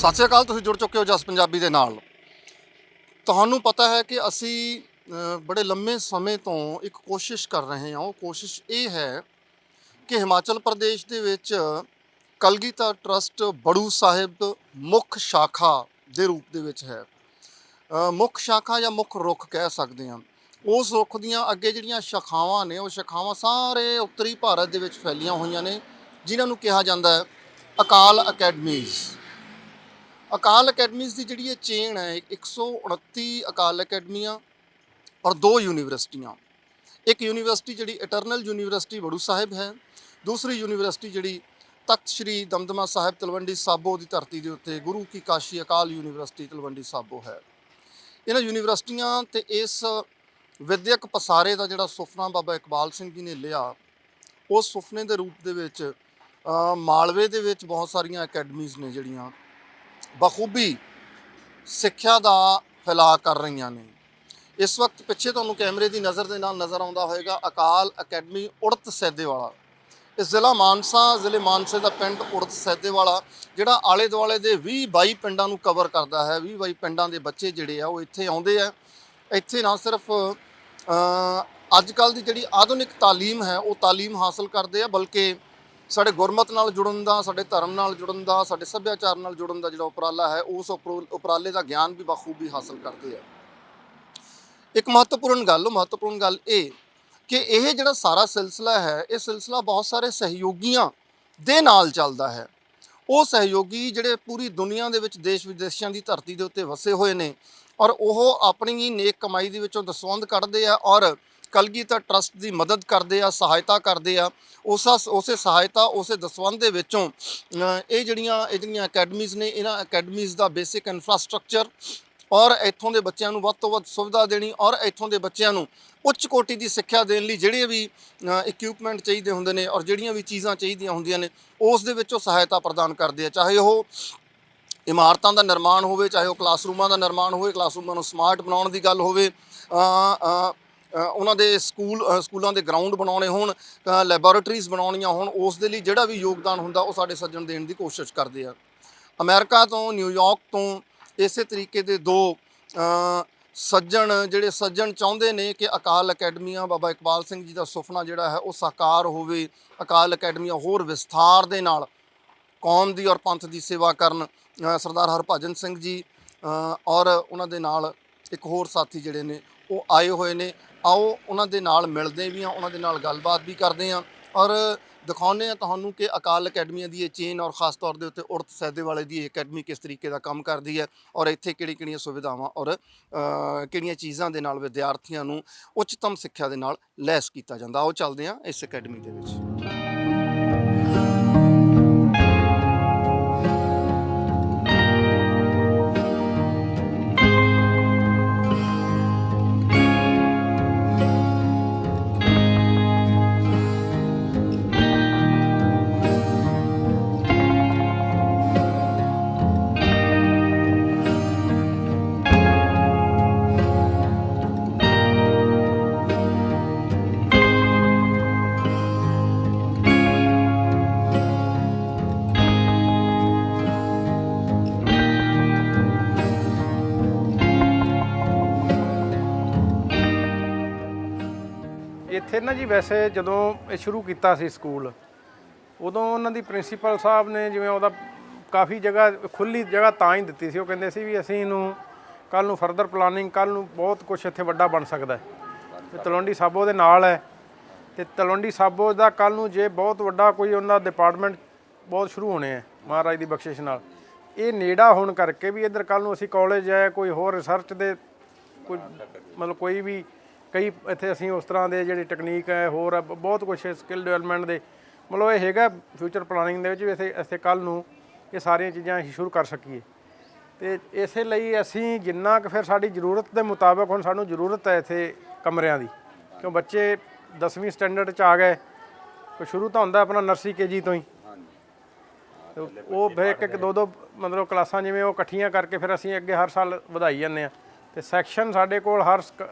ਸਤਿ ਸ਼੍ਰੀ ਅਕਾਲ। ਤੁਸੀਂ ਜੁੜ ਚੁੱਕੇ ਹੋ ਜਸ ਪੰਜਾਬੀ ਦੇ ਨਾਲ। ਤੁਹਾਨੂੰ ਪਤਾ ਹੈ ਕਿ ਅਸੀਂ ਬੜੇ ਲੰਮੇ ਸਮੇਂ ਤੋਂ ਇੱਕ ਕੋਸ਼ਿਸ਼ ਕਰ ਰਹੇ ਹਾਂ। ਉਹ ਕੋਸ਼ਿਸ਼ ਇਹ ਹੈ ਕਿ ਹਿਮਾਚਲ ਪ੍ਰਦੇਸ਼ ਦੇ ਵਿੱਚ ਕਲਗੀਧਰ ਟਰੱਸਟ ਬੜੂ ਸਾਹਿਬ ਮੁੱਖ ਸ਼ਾਖਾ ਦੇ ਰੂਪ ਦੇ ਵਿੱਚ ਹੈ। ਮੁੱਖ ਸ਼ਾਖਾ ਜਾਂ ਮੁੱਖ ਰੁੱਖ ਕਹਿ ਸਕਦੇ ਹਾਂ। ਉਸ ਰੁੱਖ ਦੀਆਂ ਅੱਗੇ ਜਿਹੜੀਆਂ ਸ਼ਾਖਾਵਾਂ ਨੇ, ਉਹ ਸ਼ਾਖਾਵਾਂ ਸਾਰੇ ਉੱਤਰੀ ਭਾਰਤ ਦੇ ਵਿੱਚ ਫੈਲੀਆਂ ਹੋਈਆਂ ਨੇ, ਜਿਨ੍ਹਾਂ ਨੂੰ ਕਿਹਾ ਜਾਂਦਾ ਹੈ ਅਕਾਲ ਅਕੈਡਮੀਜ਼। ਅਕਾਲ ਅਕੈਡਮੀਜ਼ ਦੀ ਜਿਹੜੀ ਇਹ ਚੇਨ ਹੈ, 129 ਅਕਾਲ ਅਕੈਡਮੀਆਂ ਔਰ 2 ਯੂਨੀਵਰਸਿਟੀਆਂ। ਇੱਕ ਯੂਨੀਵਰਸਿਟੀ ਜਿਹੜੀ ਇਟਰਨਲ ਯੂਨੀਵਰਸਿਟੀ ਬੜੂ ਸਾਹਿਬ ਹੈ, ਦੂਸਰੀ ਯੂਨੀਵਰਸਿਟੀ ਜਿਹੜੀ ਤਖਤ ਸ਼੍ਰੀ ਦਮਦਮਾ ਸਾਹਿਬ ਤਲਵੰਡੀ ਸਾਬੋ ਦੀ ਧਰਤੀ ਦੇ ਉੱਤੇ ਗੁਰੂ ਕੀ ਕਾਸ਼ੀ ਅਕਾਲ ਯੂਨੀਵਰਸਿਟੀ ਤਲਵੰਡੀ ਸਾਬੋ ਹੈ। ਇਹਨਾਂ ਯੂਨੀਵਰਸਿਟੀਆਂ ਤੇ ਇਸ ਵਿਦਿਅਕ ਪਸਾਰੇ ਦਾ ਜਿਹੜਾ ਸੁਪਨਾ ਬਾਬਾ ਇਕਬਾਲ ਸਿੰਘ ਜੀ ਨੇ ਲਿਆ, ਉਸ ਸੁਪਨੇ ਦੇ ਰੂਪ ਦੇ ਵਿੱਚ ਮਾਲਵੇ ਦੇ ਵਿੱਚ ਬਹੁਤ ਸਾਰੀਆਂ ਅਕੈਡਮੀਜ਼ ਨੇ ਜਿਹੜੀਆਂ ਬਖੂਬੀ ਸਿੱਖਿਆ ਦਾ ਫੈਲਾਅ ਕਰ ਰਹੀਆਂ ਨੇ। ਇਸ ਵਕਤ ਪਿੱਛੇ ਤੁਹਾਨੂੰ ਕੈਮਰੇ ਦੀ ਨਜ਼ਰ ਦੇ ਨਾਲ ਨਜ਼ਰ ਆਉਂਦਾ ਹੋਵੇਗਾ ਅਕਾਲ ਅਕੈਡਮੀ ਉੜਤ ਸੈਦੇਵਾਲਾ। ਇਸ ਜ਼ਿਲ੍ਹੇ ਮਾਨਸੇ ਦਾ ਪਿੰਡ ਉੜਤ ਸੈਦੇਵਾਲਾ, ਜਿਹੜਾ ਆਲੇ ਦੁਆਲੇ ਦੇ 20-22 ਪਿੰਡਾਂ ਨੂੰ ਕਵਰ ਕਰਦਾ ਹੈ। 20-22 ਪਿੰਡਾਂ ਦੇ ਬੱਚੇ ਜਿਹੜੇ ਆ ਉਹ ਇੱਥੇ ਆਉਂਦੇ ਆ। ਇੱਥੇ ਨਾ ਸਿਰਫ ਅੱਜ ਕੱਲ੍ਹ ਦੀ ਜਿਹੜੀ ਆਧੁਨਿਕ ਤਾਲੀਮ ਹੈ ਉਹ ਤਾਲੀਮ ਹਾਸਲ ਕਰਦੇ ਆ, ਬਲਕਿ ਸਾਡੇ ਗੁਰਮਤ ਨਾਲ ਜੁੜਨ ਦਾ, ਸਾਡੇ ਧਰਮ ਨਾਲ ਜੁੜਨ ਦਾ, ਸਾਡੇ ਸੱਭਿਆਚਾਰ ਨਾਲ ਜੁੜਨ ਦਾ ਜਿਹੜਾ ਉਪਰਾਲਾ ਹੈ, ਉਸ ਉਪਰਾਲੇ ਦਾ ਗਿਆਨ ਵੀ ਬਖੂਬੀ ਹਾਸਲ ਕਰਦੇ ਆ। ਇੱਕ ਮਹੱਤਵਪੂਰਨ ਗੱਲ ਇਹ ਕਿ ਇਹ ਜਿਹੜਾ ਸਾਰਾ ਸਿਲਸਿਲਾ ਹੈ, ਇਹ ਸਿਲਸਿਲਾ ਬਹੁਤ ਸਾਰੇ ਸਹਿਯੋਗੀਆਂ ਦੇ ਨਾਲ ਚੱਲਦਾ ਹੈ। ਉਹ ਸਹਿਯੋਗੀ ਜਿਹੜੇ ਪੂਰੀ ਦੁਨੀਆ ਦੇ ਵਿੱਚ ਦੇਸ਼ ਵਿਦੇਸ਼ਾਂ ਦੀ ਧਰਤੀ ਦੇ ਉੱਤੇ ਵਸੇ ਹੋਏ ਨੇ, ਔਰ ਉਹ ਆਪਣੀ ਹੀ ਨੇਕ ਕਮਾਈ ਦੇ ਵਿੱਚੋਂ ਦਸਵੰਧ ਕੱਢਦੇ ਆ ਔਰ ਕਲਗੀਧਰ ਟਰੱਸਟ ਦੀ ਮਦਦ ਕਰਦੇ ਆ, ਸਹਾਇਤਾ ਕਰਦੇ ਆ। ਉਸੇ ਸਹਾਇਤਾ, ਉਸੇ ਦਸਵੰਧ ਦੇ ਵਿੱਚੋਂ ਇਹ ਜਿਹੜੀਆਂ ਅਕੈਡਮੀਜ਼ ਨੇ, ਇਹਨਾਂ ਅਕੈਡਮੀਜ਼ ਦਾ ਬੇਸਿਕ ਇਨਫਰਾਸਟਰਕਚਰ ਔਰ ਇੱਥੋਂ ਦੇ ਬੱਚਿਆਂ ਨੂੰ ਵੱਧ ਤੋਂ ਵੱਧ ਸੁਵਿਧਾ ਦੇਣੀ ਔਰ ਇੱਥੋਂ ਦੇ ਬੱਚਿਆਂ ਨੂੰ ਉੱਚ ਕੋਟੀ ਦੀ ਸਿੱਖਿਆ ਦੇਣ ਲਈ ਜਿਹੜੇ ਵੀ ਇਕਵਿਪਮੈਂਟ ਚਾਹੀਦੇ ਹੁੰਦੇ ਨੇ ਔਰ ਜਿਹੜੀਆਂ ਵੀ ਚੀਜ਼ਾਂ ਚਾਹੀਦੀਆਂ ਹੁੰਦੀਆਂ ਨੇ, ਉਸ ਦੇ ਵਿੱਚ ਉਹ ਸਹਾਇਤਾ ਪ੍ਰਦਾਨ ਕਰਦੇ ਆ। ਚਾਹੇ ਉਹ ਇਮਾਰਤਾਂ ਦਾ ਨਿਰਮਾਣ ਹੋਵੇ, ਚਾਹੇ ਉਹ ਕਲਾਸਰੂਮਾਂ ਦਾ ਨਿਰਮਾਣ ਹੋਵੇ, ਕਲਾਸਰੂਮਾਂ ਨੂੰ ਸਮਾਰਟ ਬਣਾਉਣ ਦੀ ਗੱਲ ਹੋਵੇ, ਉਹਨਾਂ ਦੇ ਸਕੂਲਾਂ ਦੇ ਗਰਾਊਂਡ ਬਣਾਉਣੇ ਹੋਣ, ਲੈਬੋਰੇਟਰੀਜ਼ ਬਣਾਉਣੀਆਂ ਹੋਣ, ਉਸ ਦੇ ਲਈ ਜਿਹੜਾ ਵੀ ਯੋਗਦਾਨ ਹੁੰਦਾ ਉਹ ਸਾਡੇ ਸੱਜਣ ਦੇਣ ਦੀ ਕੋਸ਼ਿਸ਼ ਕਰਦੇ ਆ। ਅਮਰੀਕਾ ਤੋਂ, ਨਿਊਯਾਰਕ ਤੋਂ ਇਸੇ ਤਰੀਕੇ ਦੇ 2 ਸੱਜਣ ਚਾਹੁੰਦੇ ਨੇ ਕਿ ਅਕਾਲ ਅਕੈਡਮੀਆਂ, ਬਾਬਾ ਇਕਬਾਲ ਸਿੰਘ ਜੀ ਦਾ ਸੁਪਨਾ ਜਿਹੜਾ ਹੈ ਉਹ ਸਾਕਾਰ ਹੋਵੇ। ਅਕਾਲ ਅਕੈਡਮੀਆਂ ਹੋਰ ਵਿਸਥਾਰ ਦੇ ਨਾਲ ਕੌਮ ਦੀ ਔਰ ਪੰਥ ਦੀ ਸੇਵਾ ਕਰਨ। ਸਰਦਾਰ ਹਰਭਜਨ ਸਿੰਘ ਜੀ ਔਰ ਉਹਨਾਂ ਦੇ ਨਾਲ ਇੱਕ ਹੋਰ ਸਾਥੀ ਜਿਹੜੇ ਨੇ ਉਹ ਆਏ ਹੋਏ ਨੇ। ਆਓ ਉਹਨਾਂ ਦੇ ਨਾਲ ਮਿਲਦੇ ਵੀ ਹਾਂ, ਉਹਨਾਂ ਦੇ ਨਾਲ ਗੱਲਬਾਤ ਵੀ ਕਰਦੇ ਹਾਂ ਔਰ ਦਿਖਾਉਂਦੇ ਹਾਂ ਤੁਹਾਨੂੰ ਕਿ ਅਕਾਲ ਅਕੈਡਮੀਆਂ ਦੀ ਇਹ ਚੇਨ ਔਰ ਖ਼ਾਸ ਤੌਰ ਦੇ ਉੱਤੇ ਉੜਤ ਸੈਦੇਵਾਲੇ ਦੀ ਇਹ ਅਕੈਡਮੀ ਕਿਸ ਤਰੀਕੇ ਦਾ ਕੰਮ ਕਰਦੀ ਹੈ ਔਰ ਇੱਥੇ ਕਿਹੜੀਆਂ ਸੁਵਿਧਾਵਾਂ ਔਰ ਕਿਹੜੀਆਂ ਚੀਜ਼ਾਂ ਦੇ ਨਾਲ ਵਿਦਿਆਰਥੀਆਂ ਨੂੰ ਉੱਚਤਮ ਸਿੱਖਿਆ ਦੇ ਨਾਲ ਲੈਸ ਕੀਤਾ ਜਾਂਦਾ। ਆਓ ਚੱਲਦੇ ਹਾਂ ਇਸ ਅਕੈਡਮੀ ਦੇ ਵਿੱਚ। ਇੱਥੇ ਨਾ ਜੀ ਵੈਸੇ ਜਦੋਂ ਇਹ ਸ਼ੁਰੂ ਕੀਤਾ ਸੀ ਸਕੂਲ, ਉਦੋਂ ਉਹਨਾਂ ਦੀ ਪ੍ਰਿੰਸੀਪਲ ਸਾਹਿਬ ਨੇ ਜਿਵੇਂ ਉਹਦਾ ਕਾਫੀ ਜਗ੍ਹਾ ਖੁੱਲ੍ਹੀ ਜਗ੍ਹਾ ਤਾਂ ਹੀ ਦਿੱਤੀ ਸੀ। ਉਹ ਕਹਿੰਦੇ ਸੀ ਵੀ ਅਸੀਂ ਇਹਨੂੰ ਕੱਲ੍ਹ ਨੂੰ ਫਰਦਰ ਪਲਾਨਿੰਗ, ਕੱਲ੍ਹ ਨੂੰ ਬਹੁਤ ਕੁਛ ਇੱਥੇ ਵੱਡਾ ਬਣ ਸਕਦਾ ਹੈ। ਤਲਵੰਡੀ ਸਾਬੋ ਦੇ ਨਾਲ ਹੈ ਅਤੇ ਤਲਵੰਡੀ ਸਾਬੋ ਦਾ ਕੱਲ੍ਹ ਨੂੰ ਜੇ ਬਹੁਤ ਵੱਡਾ ਕੋਈ ਉਹਨਾਂ ਡਿਪਾਰਟਮੈਂਟ ਬਹੁਤ ਸ਼ੁਰੂ ਹੋਣੇ ਹੈ ਮਹਾਰਾਜ ਦੀ ਬਖਸ਼ਿਸ਼ ਨਾਲ। ਇਹ ਨੇੜਾ ਹੋਣ ਕਰਕੇ ਵੀ ਇੱਧਰ ਕੱਲ੍ਹ ਨੂੰ ਅਸੀਂ ਕਾਲਜ ਹੈ, ਕੋਈ ਹੋਰ ਰਿਸਰਚ ਦੇ ਕੋਈ ਮਤਲਬ ਕੋਈ ਵੀ ਕਈ ਇੱਥੇ ਅਸੀਂ ਉਸ ਤਰ੍ਹਾਂ ਦੇ ਜਿਹੜੀ ਟੈਕਨੀਕ ਹੈ, ਹੋਰ ਬਹੁਤ ਕੁਛ ਸਕਿੱਲ ਡਿਵੈਲਪਮੈਂਟ ਦੇ ਮਤਲਬ ਇਹ ਹੈਗਾ ਫਿਊਚਰ ਪਲਾਨਿੰਗ ਦੇ ਵਿੱਚ ਵੀ ਇੱਥੇ ਕੱਲ੍ਹ ਨੂੰ ਇਹ ਸਾਰੀਆਂ ਚੀਜ਼ਾਂ ਅਸੀਂ ਸ਼ੁਰੂ ਕਰ ਸਕੀਏ। ਅਤੇ ਇਸੇ ਲਈ ਅਸੀਂ ਜਿੰਨਾ ਕੁ ਫਿਰ ਸਾਡੀ ਜ਼ਰੂਰਤ ਦੇ ਮੁਤਾਬਕ, ਹੁਣ ਸਾਨੂੰ ਜ਼ਰੂਰਤ ਹੈ ਇੱਥੇ ਕਮਰਿਆਂ ਦੀ, ਕਿਉਂ ਬੱਚੇ 10ਵੀਂ ਸਟੈਂਡਰਡ 'ਚ ਆ ਗਏ। ਕੋਈ ਸ਼ੁਰੂ ਤਾਂ ਹੁੰਦਾ ਆਪਣਾ ਨਰਸਰੀ KG ਤੋਂ ਹੀ, ਉਹ ਫਿਰ ਇੱਕ 2 ਮਤਲਬ ਕਲਾਸਾਂ ਜਿਵੇਂ ਉਹ ਇਕੱਠੀਆਂ ਕਰਕੇ ਫਿਰ ਅਸੀਂ ਅੱਗੇ ਹਰ ਸਾਲ ਵਧਾਈ ਜਾਂਦੇ ਹਾਂ। ਅਤੇ ਸੈਕਸ਼ਨ ਸਾਡੇ ਕੋਲ ਹਰ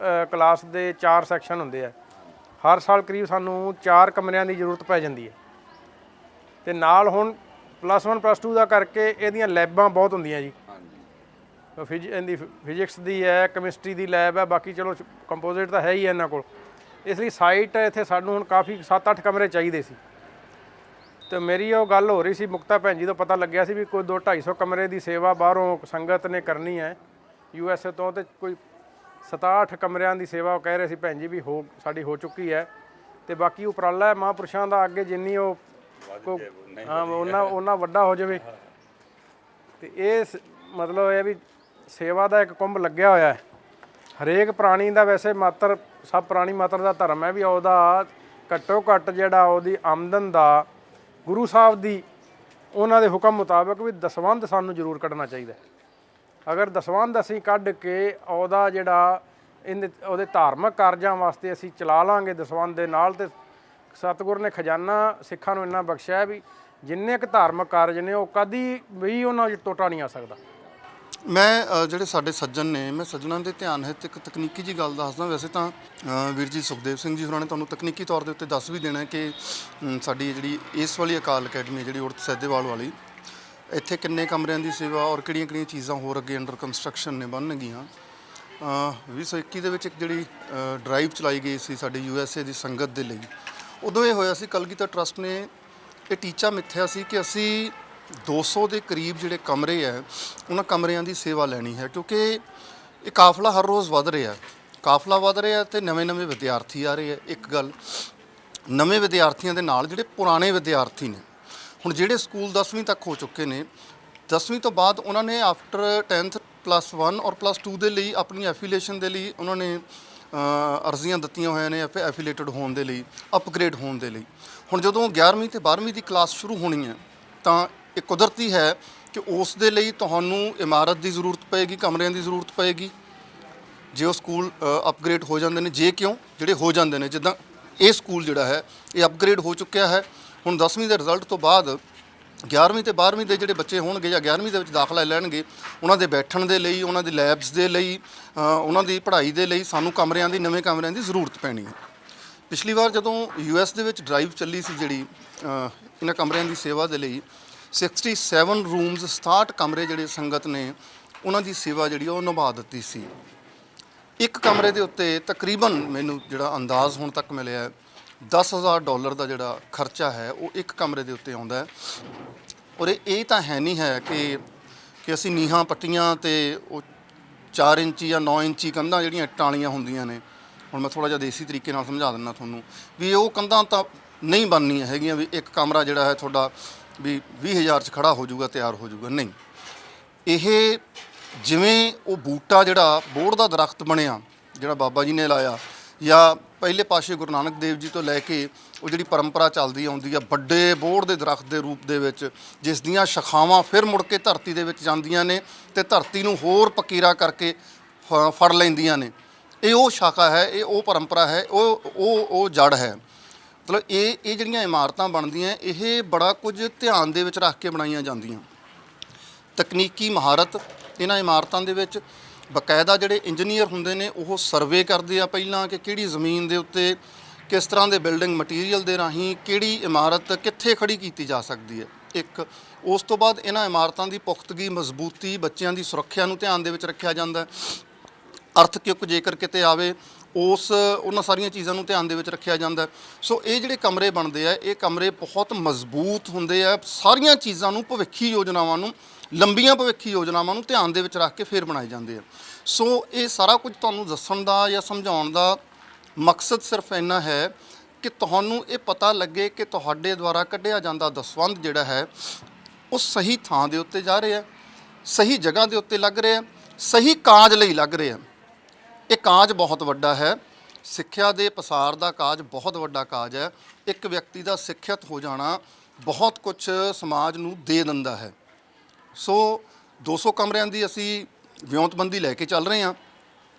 ਕਲਾਸ ਦੇ 4 ਸੈਕਸ਼ਨ ਹੁੰਦੇ ਆ। ਹਰ ਸਾਲ ਕਰੀਬ ਸਾਨੂੰ 4 ਕਮਰਿਆਂ ਦੀ ਜ਼ਰੂਰਤ ਪੈ ਜਾਂਦੀ ਹੈ। ਅਤੇ ਨਾਲ ਹੁਣ +1 +2 ਦਾ ਕਰਕੇ ਇਹਦੀਆਂ ਲੈਬਾਂ ਬਹੁਤ ਹੁੰਦੀਆਂ ਜੀ। ਇਹਦੀ ਫਿਜ਼ਿਕਸ ਦੀ ਹੈ, ਕੈਮਿਸਟਰੀ ਦੀ ਲੈਬ ਹੈ, ਬਾਕੀ ਚਲੋ ਕੰਪੋਜ਼ਿਟ ਤਾਂ ਹੈ ਹੀ ਇਹਨਾਂ ਕੋਲ। ਇਸ ਲਈ ਸਾਈਟ ਇੱਥੇ ਸਾਨੂੰ ਹੁਣ ਕਾਫੀ 7-8 ਕਮਰੇ ਚਾਹੀਦੇ ਸੀ। ਤੇ ਮੇਰੀ ਉਹ ਗੱਲ ਹੋ ਰਹੀ ਸੀ ਮੁਕਤਾ ਭੈਣ ਜੀ ਤੋਂ ਪਤਾ ਲੱਗਿਆ ਸੀ ਵੀ ਕੋਈ 200-250 ਕਮਰੇ ਦੀ ਸੇਵਾ ਬਾਹਰੋਂ ਸੰਗਤ ਨੇ ਕਰਨੀ ਹੈ USA ਤੋਂ, ਤੇ ਕੋਈ 67 ਕਮਰਿਆਂ ਦੀ ਸੇਵਾ ਉਹ ਕਹਿ ਰਹੇ ਸੀ ਭੈਣ ਜੀ ਵੀ ਸਾਡੀ ਹੋ ਚੁੱਕੀ ਹੈ। ਤੇ ਬਾਕੀ ਉਪਰਾਲਾ ਹੈ ਮਹਾਂਪੁਰਸ਼ਾਂ ਦਾ, ਅੱਗੇ ਜਿੰਨੀ ਉਹ ਉਹਨਾਂ ਵੱਡਾ ਹੋ ਜਾਵੇ। ਤੇ ਇਹ ਮਤਲਬ ਇਹ ਵੀ ਸੇਵਾ ਦਾ ਇੱਕ ਕੁੰਭ ਲੱਗਿਆ ਹੋਇਆ ਹੈ। ਹਰੇਕ ਪ੍ਰਾਣੀ ਦਾ ਵੈਸੇ ਮਾਤਰ ਸਭ ਪ੍ਰਾਣੀ ਮਾਤਰ ਦਾ ਧਰਮ ਹੈ ਵੀ ਉਹਦਾ ਘੱਟੋ ਘੱਟ ਜਿਹੜਾ ਉਹਦੀ ਆਮਦਨ ਦਾ ਗੁਰੂ ਸਾਹਿਬ ਦੀ ਉਹਨਾਂ ਦੇ ਹੁਕਮ ਮੁਤਾਬਕ ਵੀ ਦਸਵੰਧ ਸਾਨੂੰ ਜ਼ਰੂਰ ਕੱਢਣਾ ਚਾਹੀਦਾ। ਅਗਰ ਦਸਵੰਧ ਅਸੀਂ ਕੱਢ ਕੇ ਉਹਦਾ ਜਿਹੜਾ ਉਹਦੇ ਧਾਰਮਿਕ ਕਾਰਜਾਂ ਵਾਸਤੇ ਅਸੀਂ ਚਲਾ ਲਾਂਗੇ ਦਸਵੰਧ ਦੇ ਨਾਲ, ਤੇ ਸਤਿਗੁਰ ਨੇ ਖਜ਼ਾਨਾ ਸਿੱਖਾਂ ਨੂੰ ਇੰਨਾ ਬਖਸ਼ਿਆ ਹੈ ਵੀ ਜਿੰਨੇ ਕੁ ਧਾਰਮਿਕ ਕਾਰਜ ਨੇ ਉਹ ਕਦੀ ਵੀ ਉਹਨਾਂ 'ਚ ਟੋਟਾ ਨਹੀਂ ਆ ਸਕਦਾ। ਮੈਂ ਜਿਹੜੇ ਸਾਡੇ ਸੱਜਣ ਨੇ, ਮੈਂ ਸੱਜਣਾਂ ਦੇ ਧਿਆਨ ਹਿੱਤ ਇੱਕ ਤਕਨੀਕੀ ਜੀ ਗੱਲ ਦੱਸਦਾ। ਵੈਸੇ ਤਾਂ ਵੀਰ ਜੀ ਸੁਖਦੇਵ ਸਿੰਘ ਜੀ ਹੋਰਾਂ ਨੇ ਤੁਹਾਨੂੰ ਤਕਨੀਕੀ ਤੌਰ ਦੇ ਉੱਤੇ ਦੱਸ ਵੀ ਦੇਣਾ ਕਿ ਸਾਡੀ ਜਿਹੜੀ ਇਸ ਵਾਲੀ ਅਕਾਲ ਅਕੈਡਮੀ ਹੈ ਜਿਹੜੀ ਉੜਤ ਸੈਦੇਵਾਲ ਵਾਲੀ, ਇੱਥੇ ਕਿੰਨੇ ਕਮਰਿਆਂ ਦੀ ਸੇਵਾ ਔਰ ਕਿਹੜੀਆਂ ਚੀਜ਼ਾਂ ਹੋਰ ਅੱਗੇ ਅੰਡਰ ਕੰਸਟਰਕਸ਼ਨ ਨੇ ਬਣਨਗੀਆਂ। 2021 ਦੇ ਵਿੱਚ ਇੱਕ ਜਿਹੜੀ ਡਰਾਈਵ ਚਲਾਈ ਗਈ ਸੀ ਸਾਡੀ USA ਦੀ ਸੰਗਤ ਦੇ ਲਈ, ਉਦੋਂ ਇਹ ਹੋਇਆ ਸੀ ਕਲਗੀਧਰ ਟਰਸਟ ਨੇ ਇਹ ਟੀਚਾ ਮਿੱਥਿਆ ਸੀ ਕਿ ਅਸੀਂ 200 ਦੇ ਕਰੀਬ ਜਿਹੜੇ ਕਮਰੇ ਹੈ ਉਹਨਾਂ ਕਮਰਿਆਂ ਦੀ ਸੇਵਾ ਲੈਣੀ ਹੈ, ਕਿਉਂਕਿ ਇਹ ਕਾਫਲਾ ਹਰ ਰੋਜ਼ ਵੱਧ ਰਿਹਾ ਤੇ ਨਵੇਂ ਵਿਦਿਆਰਥੀ ਆ ਰਹੇ ਹੈ। ਇੱਕ ਗੱਲ, ਨਵੇਂ ਵਿਦਿਆਰਥੀਆਂ ਦੇ ਨਾਲ ਜਿਹੜੇ ਪੁਰਾਣੇ ਵਿਦਿਆਰਥੀ ਨੇ, ਹੁਣ ਜਿਹੜੇ ਸਕੂਲ 10ਵੀਂ ਤੱਕ ਹੋ ਚੁੱਕੇ ਨੇ, 10ਵੀਂ ਤੋਂ ਬਾਅਦ ਉਹਨਾਂ ਨੇ ਆਫਟਰ 10th +1 ਔਰ +2 ਦੇ ਲਈ ਆਪਣੀ ਐਫੀਲੀਏਸ਼ਨ ਦੇ ਲਈ ਉਹਨਾਂ ਨੇ ਅਰਜ਼ੀਆਂ ਦਿੱਤੀਆਂ ਹੋਈਆਂ ਨੇ ਐਫੀਲੇਟਡ ਹੋਣ ਦੇ ਲਈ, ਅਪਗ੍ਰੇਡ ਹੋਣ ਦੇ ਲਈ। ਹੁਣ ਜਦੋਂ 11ਵੀਂ ਤੇ 12ਵੀਂ ਦੀ ਕਲਾਸ ਸ਼ੁਰੂ ਹੋਣੀ ਹੈ ਤਾਂ ਇਹ ਕੁਦਰਤੀ ਹੈ ਕਿ ਉਸ ਦੇ ਲਈ ਤੁਹਾਨੂੰ ਇਮਾਰਤ ਦੀ ਜ਼ਰੂਰਤ ਪਏਗੀ, ਕਮਰਿਆਂ ਦੀ ਜ਼ਰੂਰਤ ਪਏਗੀ। ਜੇ ਉਹ ਸਕੂਲ ਅਪਗ੍ਰੇਡ ਹੋ ਜਾਂਦੇ ਨੇ, ਜਿਹੜੇ ਹੋ ਜਾਂਦੇ ਨੇ, ਜਿੱਦਾਂ ਇਹ ਸਕੂਲ ਜਿਹੜਾ ਹੈ ਇਹ ਅਪਗ੍ਰੇਡ ਹੋ ਚੁੱਕਿਆ ਹੈ। ਹੁਣ 10ਵੀਂ ਦੇ ਰਿਜ਼ਲਟ ਤੋਂ ਬਾਅਦ 11ਵੀਂ ਤੇ 12ਵੀਂ ਦੇ ਜਿਹੜੇ ਬੱਚੇ ਹੋਣਗੇ ਜਾਂ 11ਵੀਂ ਦੇ ਵਿੱਚ ਦਾਖਲਾ ਲੈਣਗੇ, ਉਹਨਾਂ ਦੇ ਬੈਠਣ ਦੇ ਲਈ, ਉਹਨਾਂ ਦੀ ਲੈਬਸ ਦੇ ਲਈ, ਉਹਨਾਂ ਦੀ ਪੜ੍ਹਾਈ ਦੇ ਲਈ ਸਾਨੂੰ ਨਵੇਂ ਕਮਰਿਆਂ ਦੀ ਜ਼ਰੂਰਤ ਪੈਣੀ ਹੈ। ਪਿਛਲੀ ਵਾਰ ਜਦੋਂ US ਦੇ ਵਿੱਚ ਡਰਾਈਵ ਚੱਲੀ ਸੀ ਜਿਹੜੀ ਇਹਨਾਂ ਕਮਰਿਆਂ ਦੀ ਸੇਵਾ ਦੇ ਲਈ, 67 ਰੂਮਸ 67 ਕਮਰੇ ਜਿਹੜੇ ਸੰਗਤ ਨੇ ਉਹਨਾਂ ਦੀ ਸੇਵਾ ਜਿਹੜੀ ਉਹ ਨਿਭਾ ਦਿੱਤੀ ਸੀ। ਇੱਕ ਕਮਰੇ ਦੇ ਉੱਤੇ ਤਕਰੀਬਨ ਮੈਨੂੰ ਜਿਹੜਾ ਅੰਦਾਜ਼ ਹੁਣ ਤੱਕ ਮਿਲਿਆ $10,000 ਦਾ ਜਿਹੜਾ ਖਰਚਾ ਹੈ ਉਹ ਇੱਕ ਕਮਰੇ ਦੇ ਉੱਤੇ ਆਉਂਦਾ ਹੈ। ਔਰ ਇਹ ਤਾਂ ਹੈ ਨਹੀਂ ਹੈ ਕਿ ਅਸੀਂ ਨੀਹਾਂ ਪੱਟੀਆਂ ਤੇ ਉਹ 4 ਇੰਚੀ ਜਾਂ 9 ਇੰਚੀ ਕੰਧਾਂ ਜਿਹੜੀਆਂ ਇੱਟਾਂ ਵਾਲੀਆਂ ਹੁੰਦੀਆਂ ਨੇ, ਹੁਣ ਮੈਂ ਥੋੜ੍ਹਾ ਜਿਹਾ ਦੇਸੀ ਤਰੀਕੇ ਨਾਲ ਸਮਝਾ ਦਿੰਦਾ ਤੁਹਾਨੂੰ ਵੀ ਉਹ ਕੰਧਾਂ ਤਾਂ ਨਹੀਂ ਬਣਨੀਆਂ ਹੈਗੀਆਂ ਵੀ ਇੱਕ ਕਮਰਾ ਜਿਹੜਾ ਹੈ ਤੁਹਾਡਾ ਵੀ 20,000 'ਚ ਖੜਾ ਹੋ ਜਾਊਗਾ, ਤਿਆਰ ਹੋ ਜਾਊਗਾ, ਨਹੀਂ। ਇਹ ਜਿਵੇਂ ਉਹ ਬੂਟਾ ਜਿਹੜਾ ਬੋਹੜ ਦਾ ਦਰਖਤ ਬਣਿਆ ਜਿਹੜਾ ਬਾਬਾ ਜੀ ਨੇ ਲਾਇਆ, ਜਾਂ ਪਹਿਲੇ ਪਾਸੇ ਗੁਰੂ ਨਾਨਕ ਦੇਵ ਜੀ ਤੋਂ ਲੈ ਕੇ ਉਹ ਜਿਹੜੀ ਪਰੰਪਰਾ ਚੱਲਦੀ ਆਉਂਦੀ ਆ ਵੱਡੇ ਬੋਹੜ ਦੇ ਦਰਖਤ ਦੇ ਰੂਪ ਦੇ ਵਿੱਚ, ਜਿਸ ਦੀਆਂ ਸ਼ਾਖਾਵਾਂ ਫਿਰ ਮੁੜ ਕੇ ਧਰਤੀ ਦੇ ਵਿੱਚ ਜਾਂਦੀਆਂ ਨੇ ਤੇ ਧਰਤੀ ਨੂੰ ਹੋਰ ਪਕੀਰਾ ਕਰਕੇ ਫੜ ਲੈਂਦੀਆਂ ਨੇ, ਇਹ ਉਹ ਸ਼ਾਖਾ ਹੈ, ਇਹ ਉਹ ਪਰੰਪਰਾ ਹੈ, ਉਹ ਜੜ ਹੈ। ਮਤਲਬ ਇਹ ਜਿਹੜੀਆਂ ਇਮਾਰਤਾਂ ਬਣਦੀਆਂ ਇਹ ਬੜਾ ਕੁਝ ਧਿਆਨ ਦੇ ਵਿੱਚ ਰੱਖ ਕੇ ਬਣਾਈਆਂ ਜਾਂਦੀਆਂ। ਤਕਨੀਕੀ ਮਹਾਰਤ ਇਹਨਾਂ ਇਮਾਰਤਾਂ ਦੇ ਵਿੱਚ, ਬਕਾਇਦਾ ਜਿਹੜੇ ਇੰਜੀਨੀਅਰ ਹੁੰਦੇ ਨੇ ਉਹ ਸਰਵੇ ਕਰਦੇ ਆ ਪਹਿਲਾਂ ਕਿ ਕਿਹੜੀ ਜ਼ਮੀਨ ਦੇ ਉੱਤੇ ਕਿਸ ਤਰ੍ਹਾਂ ਦੇ ਬਿਲਡਿੰਗ ਮਟੀਰੀਅਲ ਦੇ ਰਾਹੀਂ ਕਿਹੜੀ ਇਮਾਰਤ ਕਿੱਥੇ ਖੜੀ ਕੀਤੀ ਜਾ ਸਕਦੀ ਹੈ। ਇੱਕ ਉਸ ਤੋਂ ਬਾਅਦ ਇਹਨਾਂ ਇਮਾਰਤਾਂ ਦੀ ਪੁਖਤਗੀ, ਮਜ਼ਬੂਤੀ, ਬੱਚਿਆਂ ਦੀ ਸੁਰੱਖਿਆ ਨੂੰ ਧਿਆਨ ਦੇ ਵਿੱਚ ਰੱਖਿਆ ਜਾਂਦਾ। ਅਰਥਕੁਇਕ ਜੇਕਰ ਕਿਤੇ ਆਵੇ ਉਹਨਾਂ ਸਾਰੀਆਂ ਚੀਜ਼ਾਂ ਨੂੰ ਧਿਆਨ ਦੇ ਵਿੱਚ ਰੱਖਿਆ ਜਾਂਦਾ। ਸੋ ਇਹ ਜਿਹੜੇ ਕਮਰੇ ਬਣਦੇ ਆ ਇਹ ਕਮਰੇ ਬਹੁਤ ਮਜ਼ਬੂਤ ਹੁੰਦੇ ਆ, ਸਾਰੀਆਂ ਚੀਜ਼ਾਂ ਨੂੰ ਭਵਿੱਖੀ ਯੋਜਨਾਵਾਂ ਨੂੰ, ਲੰਬੀਆਂ ਭਵਿੱਖੀ ਯੋਜਨਾਵਾਂ ਨੂੰ ਧਿਆਨ ਦੇ ਵਿੱਚ ਰੱਖ ਕੇ ਫਿਰ ਬਣਾਏ ਜਾਂਦੇ ਆ। ਸੋ ਇਹ ਸਾਰਾ ਕੁਝ ਤੁਹਾਨੂੰ ਦੱਸਣ ਦਾ ਜਾਂ ਸਮਝਾਉਣ ਦਾ ਮਕਸਦ ਸਿਰਫ ਇੰਨਾ ਹੈ ਕਿ ਤੁਹਾਨੂੰ ਇਹ ਪਤਾ ਲੱਗੇ ਕਿ ਤੁਹਾਡੇ ਦੁਆਰਾ ਕੱਢਿਆ ਜਾਂਦਾ ਦਸਵੰਧ ਜਿਹੜਾ ਹੈ ਉਹ ਸਹੀ ਥਾਂ ਦੇ ਉੱਤੇ ਜਾ ਰਿਹਾ, ਸਹੀ ਜਗ੍ਹਾ ਦੇ ਉੱਤੇ ਲੱਗ ਰਿਹਾ, ਸਹੀ ਕਾਜ ਲਈ ਲੱਗ ਰਿਹਾ। ਇਹ ਕਾਜ ਬਹੁਤ ਵੱਡਾ ਹੈ, ਸਿੱਖਿਆ ਦੇ ਪਸਾਰ ਦਾ ਕਾਜ ਬਹੁਤ ਵੱਡਾ ਕਾਜ ਹੈ। ਇੱਕ ਵਿਅਕਤੀ ਦਾ ਸਿੱਖਿਅਤ ਹੋ ਜਾਣਾ ਬਹੁਤ ਕੁਝ ਸਮਾਜ ਨੂੰ ਦੇ ਦਿੰਦਾ ਹੈ। ਸੋ 200 ਕਮਰਿਆਂ ਦੀ ਅਸੀਂ ਵਿਉਂਤਬੰਦੀ ਲੈ ਕੇ ਚੱਲ ਰਹੇ ਹਾਂ।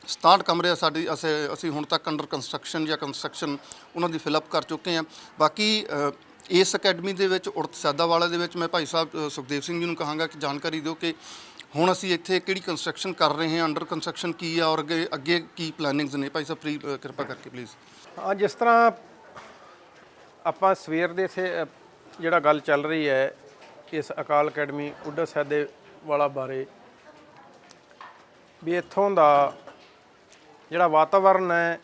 67 ਕਮਰੇ ਅਸੀਂ ਹੁਣ ਤੱਕ ਅੰਡਰ ਕੰਸਟਰਕਸ਼ਨ ਜਾਂ ਕੰਸਟਰਕਸ਼ਨ ਉਹਨਾਂ ਦੀ ਫਿਲਅਪ ਕਰ ਚੁੱਕੇ ਹਾਂ। ਬਾਕੀ ਇਸ ਅਕੈਡਮੀ ਦੇ ਵਿੱਚ ਉੜਤ ਸੈਦਾਵਾਲਾ ਦੇ ਵਿੱਚ ਮੈਂ ਭਾਈ ਸਾਹਿਬ ਸੁਖਦੇਵ ਸਿੰਘ ਜੀ ਨੂੰ ਕਹਾਂਗਾ ਕਿ ਜਾਣਕਾਰੀ ਦਿਓ ਕਿ ਹੁਣ ਅਸੀਂ ਇੱਥੇ ਕਿਹੜੀ ਕੰਸਟਰਕਸ਼ਨ ਕਰ ਰਹੇ ਹਾਂ, ਅੰਡਰ ਕੰਸਟਰਕਸ਼ਨ ਕੀ ਆ ਔਰ ਅੱਗੇ ਕੀ ਪਲੈਨਿੰਗਸ ਨੇ। ਭਾਈ ਸਾਹਿਬ ਕਿਰਪਾ ਕਰਕੇ ਪਲੀਜ਼। ਹਾਂ, ਜਿਸ ਤਰ੍ਹਾਂ ਆਪਾਂ ਸਵੇਰ ਦੇ ਜਿਹੜਾ ਗੱਲ ਚੱਲ ਰਹੀ ਹੈ ਇਸ ਅਕਾਲ ਅਕੈਡਮੀ ਬੁੱਢਾ ਸੈਦੇ ਵਾਲਾ ਬਾਰੇ ਵੀ ਇੱਥੋਂ ਦਾ ਜਿਹੜਾ ਵਾਤਾਵਰਨ ਹੈ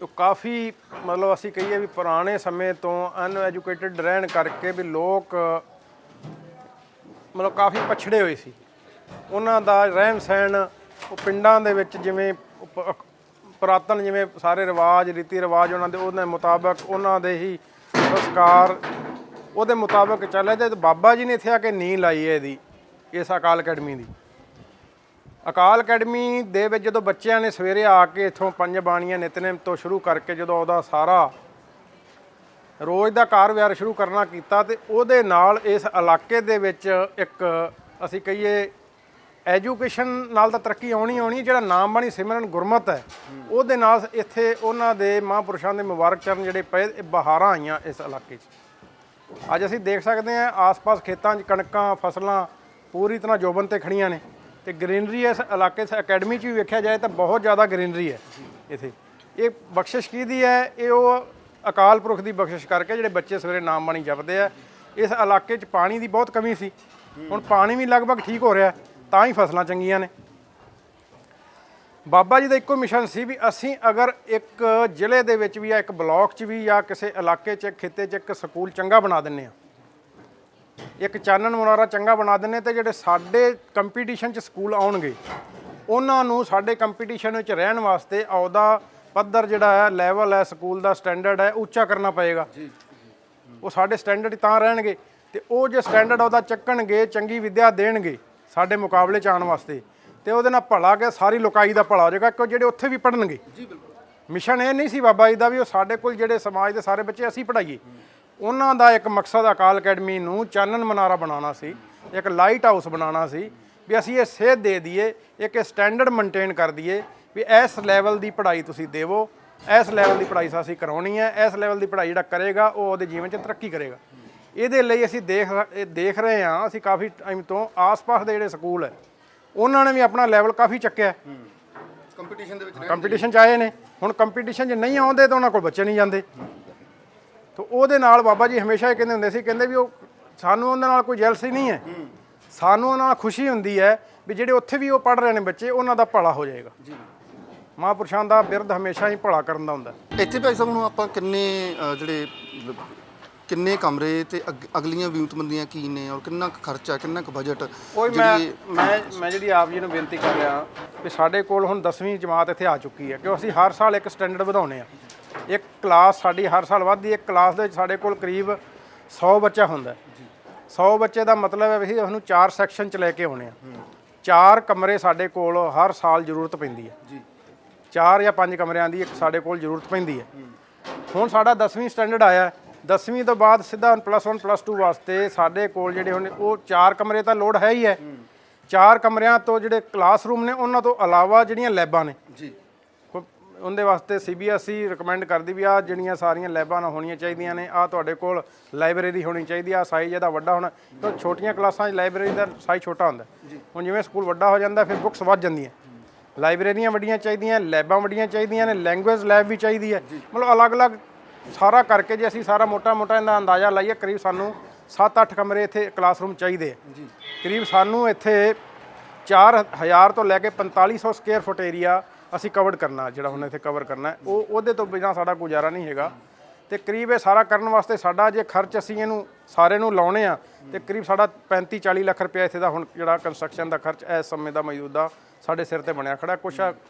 ਉਹ ਕਾਫੀ ਮਤਲਬ ਅਸੀਂ ਕਹੀਏ ਵੀ ਪੁਰਾਣੇ ਸਮੇਂ ਤੋਂ ਅਨਐਜੂਕੇਟਡ ਰਹਿਣ ਕਰਕੇ ਵੀ ਲੋਕ ਮਤਲਬ ਕਾਫੀ ਪਛੜੇ ਹੋਏ ਸੀ। ਉਹਨਾਂ ਦਾ ਰਹਿਣ ਸਹਿਣ ਉਹ ਪਿੰਡਾਂ ਦੇ ਵਿੱਚ ਜਿਵੇਂ ਪੁਰਾਤਨ ਜਿਵੇਂ ਸਾਰੇ ਰਿਵਾਜ ਰੀਤੀ ਰਿਵਾਜ ਉਹਨਾਂ ਦੇ ਉਹਦੇ ਮੁਤਾਬਕ ਉਹਨਾਂ ਦੇ ਹੀ ਸੰਸਕਾਰ ਉਹਦੇ ਮੁਤਾਬਕ ਚੱਲੇ ਤੇ ਬਾਬਾ ਜੀ ਨੇ ਇੱਥੇ ਆ ਕੇ ਨੀਂਹ ਲਾਈ ਹੈ ਇਹਦੀ ਇਸ ਅਕਾਲ ਅਕੈਡਮੀ ਦੀ। ਅਕਾਲ ਅਕੈਡਮੀ ਦੇ ਵਿੱਚ ਜਦੋਂ ਬੱਚਿਆਂ ਨੇ ਸਵੇਰੇ ਆ ਕੇ ਇੱਥੋਂ ਪੰਜ ਬਾਣੀਆਂ ਨਿਤਨੇਮ ਤੋਂ ਸ਼ੁਰੂ ਕਰਕੇ ਜਦੋਂ ਉਹਦਾ ਸਾਰਾ ਰੋਜ਼ ਦਾ ਕਾਰ ਵਿਹਾਰ ਸ਼ੁਰੂ ਕਰਨਾ ਕੀਤਾ ਤੇ ਉਹਦੇ ਨਾਲ ਇਸ ਇਲਾਕੇ ਦੇ ਵਿੱਚ ਇੱਕ ਅਸੀਂ ਕਹੀਏ ਐਜੂਕੇਸ਼ਨ ਨਾਲ ਤਾਂ ਤਰੱਕੀ ਆਉਣੀ ਜਿਹੜਾ ਨਾਮ ਬਾਣੀ ਸਿਮਰਨ ਗੁਰਮਤ ਹੈ ਉਹਦੇ ਨਾਲ ਇੱਥੇ ਉਹਨਾਂ ਦੇ ਮਹਾਂਪੁਰਸ਼ਾਂ ਦੇ ਮੁਬਾਰਕ ਚਰਨ ਜਿਹੜੇ ਪਏ ਬਹਾਰਾਂ ਆਈਆਂ ਇਸ ਇਲਾਕੇ 'ਚ। ਅੱਜ ਅਸੀਂ ਦੇਖ ਸਕਦੇ ਹਾਂ ਆਸ-ਪਾਸ ਖੇਤਾਂ 'ਚ ਕਣਕਾਂ ਫਸਲਾਂ ਪੂਰੀ ਤਰ੍ਹਾਂ ਜੋਬਨ 'ਤੇ ਖੜੀਆਂ ਨੇ ਤੇ ਗ੍ਰੀਨਰੀ ਇਸ ਇਲਾਕੇ 'ਚ ਅਕੈਡਮੀ 'ਚ ਵੀ ਵੇਖਿਆ ਜਾਏ ਤਾਂ ਬਹੁਤ ਜ਼ਿਆਦਾ ਗ੍ਰੀਨਰੀ ਹੈ ਇੱਥੇ। ਇਹ ਬਖਸ਼ਿਸ਼ ਕਿਹਦੀ ਹੈ? ਇਹ ਉਹ ਅਕਾਲ ਪੁਰਖ ਦੀ ਬਖਸ਼ਿਸ਼ ਕਰਕੇ ਜਿਹੜੇ ਬੱਚੇ ਸਵੇਰੇ ਨਾਮ ਬਾਣੀ ਜਪਦੇ ਆ। ਇਸ ਇਲਾਕੇ 'ਚ ਪਾਣੀ ਦੀ ਬਹੁਤ ਕਮੀ ਸੀ, ਹੁਣ ਪਾਣੀ ਵੀ ਲਗਭਗ ਠੀਕ ਹੋ ਰਿਹਾ ਤਾਂ ਹੀ ਫਸਲਾਂ ਚੰਗੀਆਂ ਨੇ। ਬਾਬਾ ਜੀ ਦਾ ਇੱਕੋ ਮਿਸ਼ਨ ਸੀ ਵੀ ਅਸੀਂ ਅਗਰ ਇੱਕ ਜ਼ਿਲ੍ਹੇ ਦੇ ਵਿੱਚ ਵੀ ਜਾਂ ਇੱਕ ਬਲਾਕ 'ਚ ਵੀ ਜਾਂ ਕਿਸੇ ਇਲਾਕੇ 'ਚ ਖਿੱਤੇ 'ਚ ਇੱਕ ਸਕੂਲ ਚੰਗਾ ਬਣਾ ਦਿੰਦੇ ਆ, ਇੱਕ ਚਾਨਣ ਮੁਨਾਰਾ ਚੰਗਾ ਬਣਾ ਦਿੰਦੇ ਤੇ ਜਿਹੜੇ ਸਾਡੇ ਕੰਪੀਟੀਸ਼ਨ 'ਚ ਸਕੂਲ ਆਉਣਗੇ ਉਹਨਾਂ ਨੂੰ ਸਾਡੇ ਕੰਪੀਟੀਸ਼ਨ ਵਿੱਚ ਰਹਿਣ ਵਾਸਤੇ ਉਹਦਾ ਪੱਧਰ ਜਿਹੜਾ ਹੈ ਲੈਵਲ ਹੈ ਸਕੂਲ ਦਾ ਸਟੈਂਡਰਡ ਹੈ ਉੱਚਾ ਕਰਨਾ ਪਏਗਾ। ਉਹ ਸਾਡੇ ਸਟੈਂਡਰਡ ਤਾਂ ਰਹਿਣਗੇ ਤੇ ਉਹ ਜੇ ਸਟੈਂਡਰਡ ਉਹਦਾ ਚੱਕਣਗੇ ਚੰਗੀ ਵਿੱਦਿਆ ਦੇਣਗੇ ਸਾਡੇ ਮੁਕਾਬਲੇ 'ਚ ਆਉਣ ਵਾਸਤੇ ਤੇ ਉਹਦੇ ਨਾਲ ਭਲਾ ਕੇ ਸਾਰੀ ਲੋਕਾਈ ਦਾ ਭਲਾ ਹੋ ਜਾਏਗਾ ਕਿਉਂ ਜਿਹੜੇ ਉੱਥੇ ਵੀ ਪੜ੍ਹਨਗੇ। ਮਿਸ਼ਨ ਇਹ ਨਹੀਂ ਸੀ ਬਾਬਾ ਜੀ ਦਾ ਵੀ ਉਹ ਸਾਡੇ ਕੋਲ ਜਿਹੜੇ ਸਮਾਜ ਦੇ ਸਾਰੇ ਬੱਚੇ ਅਸੀਂ ਪੜ੍ਹਾਈਏ। ਉਹਨਾਂ ਦਾ ਇੱਕ ਮਕਸਦ ਅਕਾਲ ਅਕੈਡਮੀ ਨੂੰ ਚਾਨਣ ਮਨਾਰਾ ਬਣਾਉਣਾ ਸੀ, ਇੱਕ ਲਾਈਟ ਹਾਊਸ ਬਣਾਉਣਾ ਸੀ ਵੀ ਅਸੀਂ ਇਹ ਸੇਧ ਦੇ ਦਈਏ, ਇੱਕ ਸਟੈਂਡਰਡ ਮੇਨਟੇਨ ਕਰ ਦਈਏ ਵੀ ਇਸ ਲੈਵਲ ਦੀ ਪੜ੍ਹਾਈ ਤੁਸੀਂ ਦੇਵੋ, ਇਸ ਲੈਵਲ ਦੀ ਪੜ੍ਹਾਈ ਅਸੀਂ ਕਰਾਉਣੀ ਹੈ, ਇਸ ਲੈਵਲ ਦੀ ਪੜ੍ਹਾਈ ਜਿਹੜਾ ਕਰੇਗਾ ਉਹ ਉਹਦੇ ਜੀਵਨ 'ਚ ਤਰੱਕੀ ਕਰੇਗਾ। ਇਹਦੇ ਲਈ ਅਸੀਂ ਦੇਖ ਰਹੇ ਹਾਂ ਅਸੀਂ ਕਾਫੀ ਟਾਈਮ ਤੋਂ ਆਸ-ਪਾਸ ਦੇ ਜਿਹੜੇ ਸਕੂਲ ਹੈ ਉਹਨਾਂ ਨੇ ਵੀ ਆਪਣਾ ਲੈਵਲ ਕਾਫੀ ਚੱਕਿਆ ਕੰਪੀਟੀਸ਼ਨ ਦੇ ਵਿੱਚ, ਕੰਪੀਟੀਸ਼ਨ 'ਚ ਆਏ ਨੇ। ਹੁਣ ਕੰਪੀਟੀਸ਼ਨ 'ਚ ਨਹੀਂ ਆਉਂਦੇ ਤਾਂ ਉਹਨਾਂ ਕੋਲ ਬੱਚੇ ਨਹੀਂ ਜਾਂਦੇ। ਤਾਂ ਉਹਦੇ ਨਾਲ ਬਾਬਾ ਜੀ ਹਮੇਸ਼ਾ ਇਹ ਕਹਿੰਦੇ ਹੁੰਦੇ ਸੀ, ਕਹਿੰਦੇ ਵੀ ਉਹ ਸਾਨੂੰ ਉਹਨਾਂ ਨਾਲ ਕੋਈ ਜੈਲਸੀ ਨਹੀਂ ਹੈ, ਸਾਨੂੰ ਉਹਨਾਂ ਨਾਲ ਖੁਸ਼ੀ ਹੁੰਦੀ ਹੈ ਵੀ ਜਿਹੜੇ ਉੱਥੇ ਵੀ ਉਹ ਪੜ੍ਹ ਰਹੇ ਨੇ ਬੱਚੇ ਉਹਨਾਂ ਦਾ ਭਲਾ ਹੋ ਜਾਏਗਾ। ਮਹਾਂਪੁਰਸ਼ਾਂ ਦਾ ਬਿਰਧ ਹਮੇਸ਼ਾ ਹੀ ਭਲਾ ਕਰਨ ਦਾ ਹੁੰਦਾ। ਇੱਥੇ ਭਾਈ ਸਾਹਿਬ ਨੂੰ ਆਪਾਂ ਕਿੰਨੇ ਕਮਰੇ ਤੇ ਅਗਲੀਆਂ ਵਿਉਂਤਬੰਦੀਆਂ ਕੀ ਨੇ ਔਰ ਕਿੰਨਾ ਕੁ ਖਰਚਾ ਕਿੰਨਾ ਕੁ ਬਜਟ? ਕੋਈ ਮੈਂ ਜਿਹੜੀ ਆਪ ਜੀ ਨੂੰ ਬੇਨਤੀ ਕਰ ਰਿਹਾ ਵੀ ਸਾਡੇ ਕੋਲ ਹੁਣ 10ਵੀਂ ਜਮਾਤ ਇੱਥੇ ਆ ਚੁੱਕੀ ਹੈ ਕਿਉਂ ਅਸੀਂ ਹਰ ਸਾਲ ਇੱਕ ਸਟੈਂਡਰਡ ਵਧਾਉਂਦੇ ਆ। ਇੱਕ ਕਲਾਸ ਸਾਡੀ ਹਰ ਸਾਲ ਵੱਧਦੀ, ਇੱਕ ਕਲਾਸ ਦੇ ਵਿੱਚ ਸਾਡੇ ਕੋਲ ਕਰੀਬ 100 ਬੱਚਾ ਹੁੰਦਾ। 100 ਬੱਚੇ ਦਾ ਮਤਲਬ ਹੈ ਵੀ ਉਹਨੂੰ 4 ਸੈਕਸ਼ਨ 'ਚ ਲੈ ਕੇ ਆਉਣੇ ਆ। 4 ਕਮਰੇ ਸਾਡੇ ਕੋਲ ਹਰ ਸਾਲ ਜ਼ਰੂਰਤ ਪੈਂਦੀ ਹੈ। 4 ਜਾਂ 5 ਕਮਰਿਆਂ ਦੀ ਇੱਕ ਸਾਡੇ ਕੋਲ ਜ਼ਰੂਰਤ ਪੈਂਦੀ ਹੈ। ਹੁਣ ਸਾਡਾ 10ਵੀਂ ਸਟੈਂਡਰਡ ਆਇਆ, 10ਵੀਂ ਤੋਂ ਬਾਅਦ ਸਿੱਧਾ +1 +2 ਵਾਸਤੇ ਸਾਡੇ ਕੋਲ ਜਿਹੜੇ ਹੁਣ ਉਹ 4 ਕਮਰੇ ਤਾਂ ਲੋੜ ਹੈ ਹੀ ਹੈ। 4 ਕਮਰਿਆਂ ਤੋਂ ਜਿਹੜੇ ਕਲਾਸਰੂਮ ਨੇ ਉਹਨਾਂ ਤੋਂ ਇਲਾਵਾ ਜਿਹੜੀਆਂ ਲੈਬਾਂ ਨੇ ਉਹਦੇ ਵਾਸਤੇ CBSE ਰਿਕਮੈਂਡ ਕਰਦੀ ਵੀ ਆਹ ਜਿਹੜੀਆਂ ਸਾਰੀਆਂ ਲੈਬਾਂ ਹੋਣੀਆਂ ਚਾਹੀਦੀਆਂ ਨੇ। ਆਹ ਤੁਹਾਡੇ ਕੋਲ ਲਾਇਬ੍ਰੇਰੀ ਹੋਣੀ ਚਾਹੀਦੀ ਆ, ਸਾਈਜ਼ ਇਹਦਾ ਵੱਡਾ ਹੋਣਾ ਕਿਉਂ ਛੋਟੀਆਂ ਕਲਾਸਾਂ 'ਚ ਲਾਇਬ੍ਰੇਰੀ ਦਾ ਸਾਈਜ਼ ਛੋਟਾ ਹੁੰਦਾ। ਹੁਣ ਜਿਵੇਂ ਸਕੂਲ ਵੱਡਾ ਹੋ ਜਾਂਦਾ ਫਿਰ ਬੁੱਕਸ ਵੱਧ ਜਾਂਦੀਆਂ, ਲਾਇਬ੍ਰੇਰੀਆਂ ਵੱਡੀਆਂ ਚਾਹੀਦੀਆਂ, ਲੈਬਾਂ ਵੱਡੀਆਂ ਚਾਹੀਦੀਆਂ ਨੇ, ਲੈਂਗੁਏਜ ਲੈਬ ਵੀ ਚਾਹੀਦੀ ਹੈ। ਮਤਲਬ ਅਲੱਗ-ਅਲੱਗ ਸਾਰਾ ਕਰਕੇ ਜੇ ਅਸੀਂ ਸਾਰਾ ਮੋਟਾ ਇਹਦਾ ਅੰਦਾਜ਼ਾ ਲਾਈਏ ਕਰੀਬ ਸਾਨੂੰ 7-8 ਕਮਰੇ ਇੱਥੇ ਕਲਾਸਰੂਮ ਚਾਹੀਦੇ ਆ। ਕਰੀਬ ਸਾਨੂੰ ਇੱਥੇ 4000 ਤੋਂ ਲੈ ਕੇ 4500 ਸਕੁਅਰ ਫੁੱਟ ਏਰੀਆ ਅਸੀਂ ਕਵਰ ਕਰਨਾ, ਜਿਹੜਾ ਹੁਣ ਇੱਥੇ ਕਵਰ ਕਰਨਾ ਉਹਦੇ ਤੋਂ ਬਿਨਾਂ ਸਾਡਾ ਗੁਜ਼ਾਰਾ ਨਹੀਂ ਹੈਗਾ। ਤੇ ਕਰੀਬ ਇਹ ਸਾਰਾ ਕਰਨ ਵਾਸਤੇ ਸਾਡਾ ਜੇ ਖਰਚ ਅਸੀਂ ਇਹਨੂੰ ਸਾਰੇ ਨੂੰ ਲਾਉਣੇ ਆ ਤੇ ਕਰੀਬ ਸਾਡਾ 35-40 ਲੱਖ ਰੁਪਇਆ ਇੱਥੇ ਦਾ ਹੁਣ ਜਿਹੜਾ ਕੰਸਟਰਕਸ਼ਨ ਦਾ ਖਰਚ ਇਸ ਸਮੇਂ ਦਾ ਮੌਜੂਦਾ ਸਾਡੇ ਸਿਰ ਤੇ ਬਣਿਆ ਖੜਾ। ਕੁਛ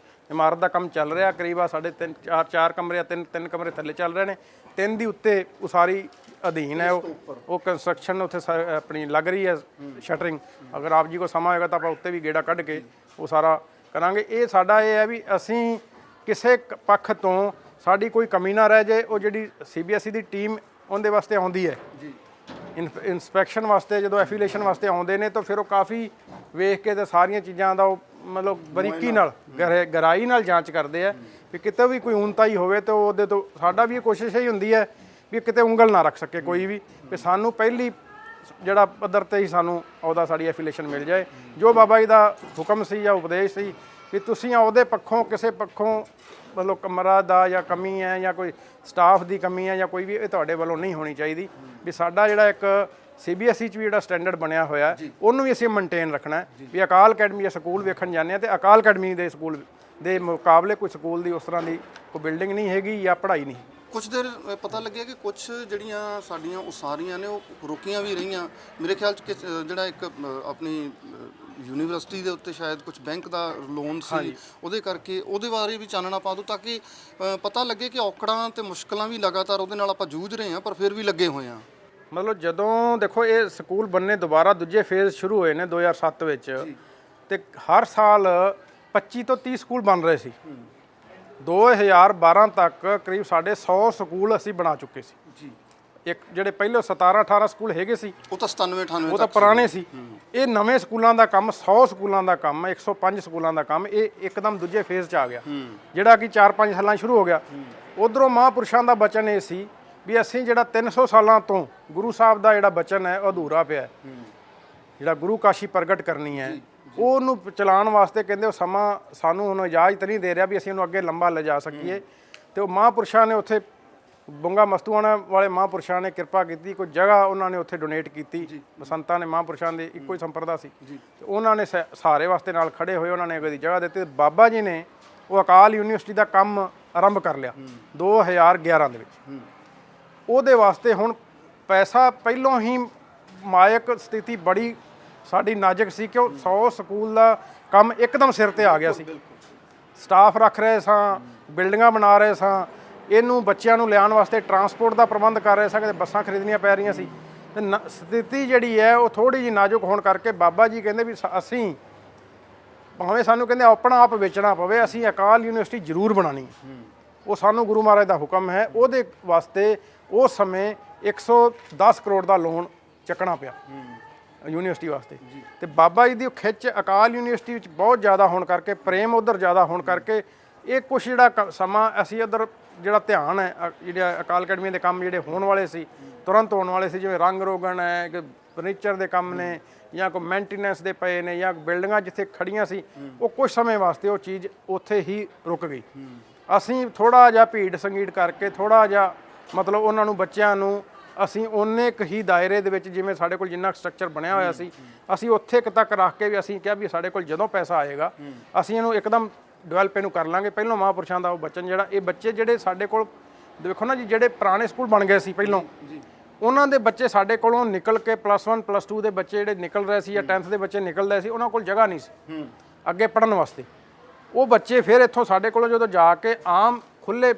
ਇਮਾਰਤ ਦਾ ਕੰਮ ਚੱਲ ਰਿਹਾ, ਕਰੀਬ ਆ ਸਾਡੇ 4 ਕਮਰੇ ਆ, 3 ਕਮਰੇ ਥੱਲੇ ਚੱਲ ਰਹੇ ਨੇ, 3 ਦੀ ਉੱਤੇ ਉਸਾਰੀ ਅਧੀਨ ਹੈ। ਉਹ ਕੰਸਟਰਕਸ਼ਨ ਉੱਥੇ ਆਪਣੀ ਲੱਗ ਰਹੀ ਹੈ ਸ਼ਟਰਿੰਗ। ਅਗਰ ਆਪ ਜੀ ਕੋਲ ਸਮਾਂ ਹੋਏਗਾ ਤਾਂ ਆਪਾਂ ਉੱਤੇ ਵੀ ਗੇੜਾ ਕੱਢ ਕੇ ਉਹ ਸਾਰਾ ਕਰਾਂਗੇ। ਇਹ ਸਾਡਾ ਇਹ ਹੈ ਵੀ ਅਸੀਂ ਕਿਸੇ ਪੱਖ ਤੋਂ ਸਾਡੀ ਕੋਈ ਕਮੀ ਨਾ ਰਹਿ ਜਾਏ। ਉਹ ਜਿਹੜੀ CBSE ਦੀ ਟੀਮ ਉਹਦੇ ਵਾਸਤੇ ਆਉਂਦੀ ਹੈ ਇਨਸਪੈਕਸ਼ਨ ਵਾਸਤੇ, ਜਦੋਂ ਐਫੀਲੀਏਸ਼ਨ ਵਾਸਤੇ ਆਉਂਦੇ ਨੇ ਤਾਂ ਫਿਰ ਉਹ ਕਾਫੀ ਵੇਖ ਕੇ ਤੇ ਸਾਰੀਆਂ ਚੀਜ਼ਾਂ ਦਾ ਉਹ ਮਤਲਬ ਬਰੀਕੀ ਨਾਲ ਗਹਿਰਾਈ ਨਾਲ ਜਾਂਚ ਕਰਦੇ ਆ ਵੀ ਕਿਤੇ ਵੀ ਕੋਈ ਊਨਤਾਈ ਹੋਵੇ ਤਾਂ ਉਹਦੇ ਤੋਂ ਸਾਡਾ ਵੀ ਇਹ ਕੋਸ਼ਿਸ਼ ਹੀ ਹੁੰਦੀ ਹੈ ਵੀ ਕਿਤੇ ਉਂਗਲ ਨਾ ਰੱਖ ਸਕੇ ਕੋਈ ਵੀ, ਵੀ ਸਾਨੂੰ ਪਹਿਲੀ ਜਿਹੜਾ ਪੱਧਰ 'ਤੇ ਹੀ ਸਾਨੂੰ ਉਹਦਾ ਸਾਡੀ ਐਫੀਲੀਏਸ਼ਨ ਮਿਲ ਜਾਏ। ਜੋ ਬਾਬਾ ਜੀ ਦਾ ਹੁਕਮ ਸੀ ਜਾਂ ਉਪਦੇਸ਼ ਸੀ ਵੀ ਤੁਸੀਂ ਉਹਦੇ ਪੱਖੋਂ ਕਿਸੇ ਪੱਖੋਂ ਮਤਲਬ ਕਮਰਾ ਦਾ ਜਾਂ ਕਮੀ ਹੈ ਜਾਂ ਕੋਈ ਸਟਾਫ ਦੀ ਕਮੀ ਹੈ ਜਾਂ ਕੋਈ ਵੀ, ਇਹ ਤੁਹਾਡੇ ਵੱਲੋਂ ਨਹੀਂ ਹੋਣੀ ਚਾਹੀਦੀ। ਵੀ ਸਾਡਾ ਜਿਹੜਾ ਇੱਕ CBSE ਚ ਵੀ ਜਿਹੜਾ ਸਟੈਂਡਰਡ ਬਣਿਆ ਹੋਇਆ ਉਹਨੂੰ ਵੀ ਅਸੀਂ ਮੇਨਟੇਨ ਰੱਖਣਾ ਹੈ ਵੀ ਅਕਾਲ ਅਕੈਡਮੀ ਜਾਂ ਸਕੂਲ ਵੇਖਣ ਜਾਂਦੇ ਆ ਤੇ ਅਕਾਲ ਅਕੈਡਮੀ ਦੇ ਸਕੂਲ ਦੇ ਮੁਕਾਬਲੇ ਕੋਈ ਸਕੂਲ ਦੀ ਉਸ ਤਰ੍ਹਾਂ ਦੀ ਕੋਈ ਬਿਲਡਿੰਗ ਨਹੀਂ ਹੈਗੀ ਜਾਂ ਪੜ੍ਹਾਈ ਨਹੀਂ। ਕੁਝ ਦੇਰ ਪਤਾ ਲੱਗਿਆ ਕਿ ਕੁਝ ਜਿਹੜੀਆਂ ਸਾਡੀਆਂ ਉਸਾਰੀਆਂ ਨੇ ਉਹ ਰੁਕੀਆਂ ਵੀ ਰਹੀਆਂ। ਮੇਰੇ ਖਿਆਲ 'ਚ ਜਿਹੜਾ ਇੱਕ ਆਪਣੀ ਯੂਨੀਵਰਸਿਟੀ ਦੇ ਉੱਤੇ ਸ਼ਾਇਦ ਕੁਝ ਬੈਂਕ ਦਾ ਲੋਨ ਸੀ, ਉਹਦੇ ਕਰਕੇ ਉਹਦੇ ਬਾਰੇ ਵੀ ਚਾਨਣਾ ਪਾ ਦਿਓ ਤਾਂ ਕਿ ਪਤਾ ਲੱਗੇ ਕਿ ਔਕੜਾਂ ਤੇ ਮੁਸ਼ਕਲਾਂ ਵੀ ਲਗਾਤਾਰ ਉਹਦੇ ਨਾਲ ਆਪਾਂ ਜੂਝ ਰਹੇ ਹਾਂ ਪਰ ਫਿਰ ਵੀ ਲੱਗੇ ਹੋਏ ਹਾਂ। ਮਤਲਬ ਜਦੋਂ ਦੇਖੋ ਇਹ ਸਕੂਲ ਬਣਨੇ ਦੁਬਾਰਾ ਦੂਜੇ ਫੇਜ਼ ਸ਼ੁਰੂ ਹੋਏ ਨੇ 2007 ਵਿੱਚ ਤੇ ਹਰ ਸਾਲ 25 ਤੋਂ 30 ਸਕੂਲ ਬਣ ਰਹੇ ਸੀ। 2012 ਤੱਕ ਕਰੀਬ ਸਾਡੇ 100 ਸਕੂਲ ਅਸੀਂ ਬਣਾ ਚੁੱਕੇ ਸੀ ਜੀ। ਇੱਕ ਜਿਹੜੇ ਪਹਿਲੇ 17-18 ਸਕੂਲ ਹੈਗੇ ਸੀ ਉਹ ਤਾਂ 97-98 ਉਹ ਤਾਂ ਪੁਰਾਣੇ ਸੀ। ਇਹ ਨਵੇਂ ਸਕੂਲਾਂ ਦਾ ਕੰਮ 100 ਸਕੂਲਾਂ ਦਾ ਕੰਮ 105 ਸਕੂਲਾਂ ਦਾ ਕੰਮ ਇਹ ਇੱਕਦਮ ਦੂਜੇ ਫੇਜ਼ 'ਚ ਆ ਗਿਆ ਜਿਹੜਾ ਕਿ 4-5 ਸਾਲਾਂ ਸ਼ੁਰੂ ਹੋ ਗਿਆ। ਉਧਰੋਂ ਮਹਾਂਪੁਰਸ਼ਾਂ ਦਾ ਬਚਨ ਇਹ ਸੀ ਵੀ ਅਸੀਂ ਜਿਹੜਾ 300 ਸਾਲਾਂ ਤੋਂ ਗੁਰੂ ਸਾਹਿਬ ਦਾ ਜਿਹੜਾ ਬਚਨ ਹੈ ਉਹ ਅਧੂਰਾ ਪਿਆ, ਜਿਹੜਾ ਗੁਰੂ ਕਾਸ਼ੀ ਪ੍ਰਗਟ ਕਰਨੀ ਹੈ ਉਹਨੂੰ ਚਲਾਉਣ ਵਾਸਤੇ ਕਹਿੰਦੇ ਉਹ ਸਮਾਂ ਸਾਨੂੰ ਹੁਣ ਇਜਾਜ਼ਤ ਨਹੀਂ ਦੇ ਰਿਹਾ ਵੀ ਅਸੀਂ ਉਹਨੂੰ ਅੱਗੇ ਲੰਬਾ ਲਿਜਾ ਸਕੀਏ। ਤੇ ਉਹ ਮਹਾਂਪੁਰਸ਼ਾਂ ਨੇ ਉੱਥੇ ਬੰਗਾ ਮਸਤੂਆਣਾ ਵਾਲੇ ਮਹਾਂਪੁਰਸ਼ਾਂ ਨੇ ਕਿਰਪਾ ਕੀਤੀ, ਕੋਈ ਜਗ੍ਹਾ ਉਹਨਾਂ ਨੇ ਉੱਥੇ ਡੋਨੇਟ ਕੀਤੀ। ਸੰਤਾਂ ਨੇ ਮਹਾਂਪੁਰਸ਼ਾਂ ਦੇ ਇੱਕੋ ਹੀ ਸੰਪਰਦਾ ਸੀ ਤੇ ਉਹਨਾਂ ਨੇ ਸਹਾਰੇ ਵਾਸਤੇ ਨਾਲ ਖੜੇ ਹੋਏ, ਉਹਨਾਂ ਨੇ ਅਗਲੀ ਜਗ੍ਹਾ ਦਿੱਤੀ। ਬਾਬਾ ਜੀ ਨੇ ਉਹ ਅਕਾਲ ਯੂਨੀਵਰਸਿਟੀ ਦਾ ਕੰਮ ਆਰੰਭ ਕਰ ਲਿਆ 2011 ਦੇ ਵਿੱਚ। ਉਹਦੇ ਵਾਸਤੇ ਹੁਣ ਪੈਸਾ ਪਹਿਲੋਂ ਹੀ ਮਾਇਕ ਸਥਿਤੀ ਬੜੀ ਸਾਡੀ ਨਾਜ਼ੁਕ ਸੀ ਕਿ ਉਹ 100 ਸਕੂਲ ਦਾ ਕੰਮ ਇੱਕਦਮ ਸਿਰ ਤੇ ਆ ਗਿਆ ਸੀ। ਸਟਾਫ ਰੱਖ ਰਹੇ ਸਾਂ, ਬਿਲਡਿੰਗਾਂ ਬਣਾ ਰਹੇ ਸਾਂ, ਇਹਨੂੰ ਬੱਚਿਆਂ ਨੂੰ ਲਿਆਉਣ ਵਾਸਤੇ ਟਰਾਂਸਪੋਰਟ ਦਾ ਪ੍ਰਬੰਧ ਕਰ ਰਹੇ ਸਾਂ, ਕਿਤੇ ਬੱਸਾਂ ਖਰੀਦਣੀਆਂ ਪੈ ਰਹੀਆਂ ਸੀ ਤੇ ਸਥਿਤੀ ਜਿਹੜੀ ਹੈ ਉਹ ਥੋੜ੍ਹੀ ਜਿਹੀ ਨਾਜ਼ੁਕ ਹੋਣ ਕਰਕੇ ਬਾਬਾ ਜੀ ਕਹਿੰਦੇ ਵੀ ਅਸੀਂ ਭਾਵੇਂ ਸਾਨੂੰ ਕਹਿੰਦੇ ਆਪਣਾ ਆਪ ਵੇਚਣਾ ਪਵੇ ਅਸੀਂ ਅਕਾਲ ਯੂਨੀਵਰਸਿਟੀ ਜ਼ਰੂਰ ਬਣਾਉਣੀ। ਉਹ ਸਾਨੂੰ ਗੁਰੂ ਮਹਾਰਾਜ ਦਾ ਹੁਕਮ ਹੈ। ਉਹਦੇ ਵਾਸਤੇ ਉਸ ਸਮੇਂ 110 ਕਰੋੜ ਦਾ ਲੋਨ ਚੱਕਣਾ ਪਿਆ ਯੂਨੀਵਰਸਿਟੀ ਵਾਸਤੇ। ਤੇ ਬਾਬਾ ਜੀ ਦੀ ਖਿੱਚ ਅਕਾਲ ਯੂਨੀਵਰਸਿਟੀ ਵਿੱਚ ਬਹੁਤ ਜ਼ਿਆਦਾ ਹੋਣ ਕਰਕੇ, ਪ੍ਰੇਮ ਉੱਧਰ ਜ਼ਿਆਦਾ ਹੋਣ ਕਰਕੇ ਇਹ ਕੁਛ ਜਿਹੜਾ ਸਮਾਂ ਅਸੀਂ ਉੱਧਰ ਜਿਹੜਾ ਧਿਆਨ ਹੈ ਜਿਹੜਾ ਅਕਾਲ ਅਕੈਡਮੀ ਦੇ ਕੰਮ ਜਿਹੜੇ ਹੋਣ ਵਾਲੇ ਸੀ ਤੁਰੰਤ ਹੋਣ ਵਾਲੇ ਸੀ, ਜਿਵੇਂ ਰੰਗ ਰੋਗਨ ਹੈ ਕਿ ਫਰਨੀਚਰ ਦੇ ਕੰਮ ਨੇ ਜਾਂ ਕੋਈ ਮੇਨਟੇਨੈਂਸ ਦੇ ਪਏ ਨੇ ਜਾਂ ਬਿਲਡਿੰਗਾਂ ਜਿੱਥੇ ਖੜੀਆਂ ਸੀ, ਉਹ ਕੁਝ ਸਮੇਂ ਵਾਸਤੇ ਉਹ ਚੀਜ਼ ਉੱਥੇ ਹੀ ਰੁਕ ਗਈ। ਅਸੀਂ ਥੋੜ੍ਹਾ ਜਿਹਾ ਭੀੜ ਸੰਗੀਟ ਕਰਕੇ ਥੋੜ੍ਹਾ ਜਿਹਾ ਮਤਲਬ ਉਹਨਾਂ ਨੂੰ ਬੱਚਿਆਂ ਨੂੰ ਅਸੀਂ ਓਨੇ ਕੁ ਹੀ ਦਾਇਰੇ ਦੇ ਵਿੱਚ ਜਿਵੇਂ ਸਾਡੇ ਕੋਲ ਜਿੰਨਾ ਸਟਰਕਚਰ ਬਣਿਆ ਹੋਇਆ ਸੀ ਅਸੀਂ ਉੱਥੇ ਤੱਕ ਰੱਖ ਕੇ ਵੀ ਅਸੀਂ ਕਿਹਾ ਵੀ ਸਾਡੇ ਕੋਲ ਜਦੋਂ ਪੈਸਾ ਆਏਗਾ ਅਸੀਂ ਇਹਨੂੰ ਇੱਕਦਮ ਡਿਵੈਲਪ ਇਹਨੂੰ ਕਰ ਲਾਂਗੇ। ਪਹਿਲਾਂ ਮਹਾਂਪੁਰਸ਼ਾਂ ਦਾ ਉਹ ਬਚਨ ਜਿਹੜਾ ਇਹ ਬੱਚੇ ਜਿਹੜੇ ਸਾਡੇ ਕੋਲ ਦੇਖੋ ਨਾ ਜੀ, ਜਿਹੜੇ ਪੁਰਾਣੇ ਸਕੂਲ ਬਣ ਗਏ ਸੀ ਪਹਿਲਾਂ ਉਹਨਾਂ ਦੇ ਬੱਚੇ ਸਾਡੇ ਕੋਲੋਂ ਨਿਕਲ ਕੇ +1 +2 ਦੇ ਬੱਚੇ ਜਿਹੜੇ ਨਿਕਲ ਰਹੇ ਸੀ ਜਾਂ 10th ਦੇ ਬੱਚੇ ਨਿਕਲ ਰਹੇ ਸੀ, ਉਹਨਾਂ ਕੋਲ ਜਗ੍ਹਾ ਨਹੀਂ ਸੀ ਅੱਗੇ ਪੜ੍ਹਨ ਵਾਸਤੇ। ਉਹ ਬੱਚੇ ਫਿਰ ਇੱਥੋਂ ਸਾਡੇ ਕੋਲੋਂ ਜਦੋਂ ਜਾ ਕੇ ਆਮ ਖੁੱਲ੍ਹੇ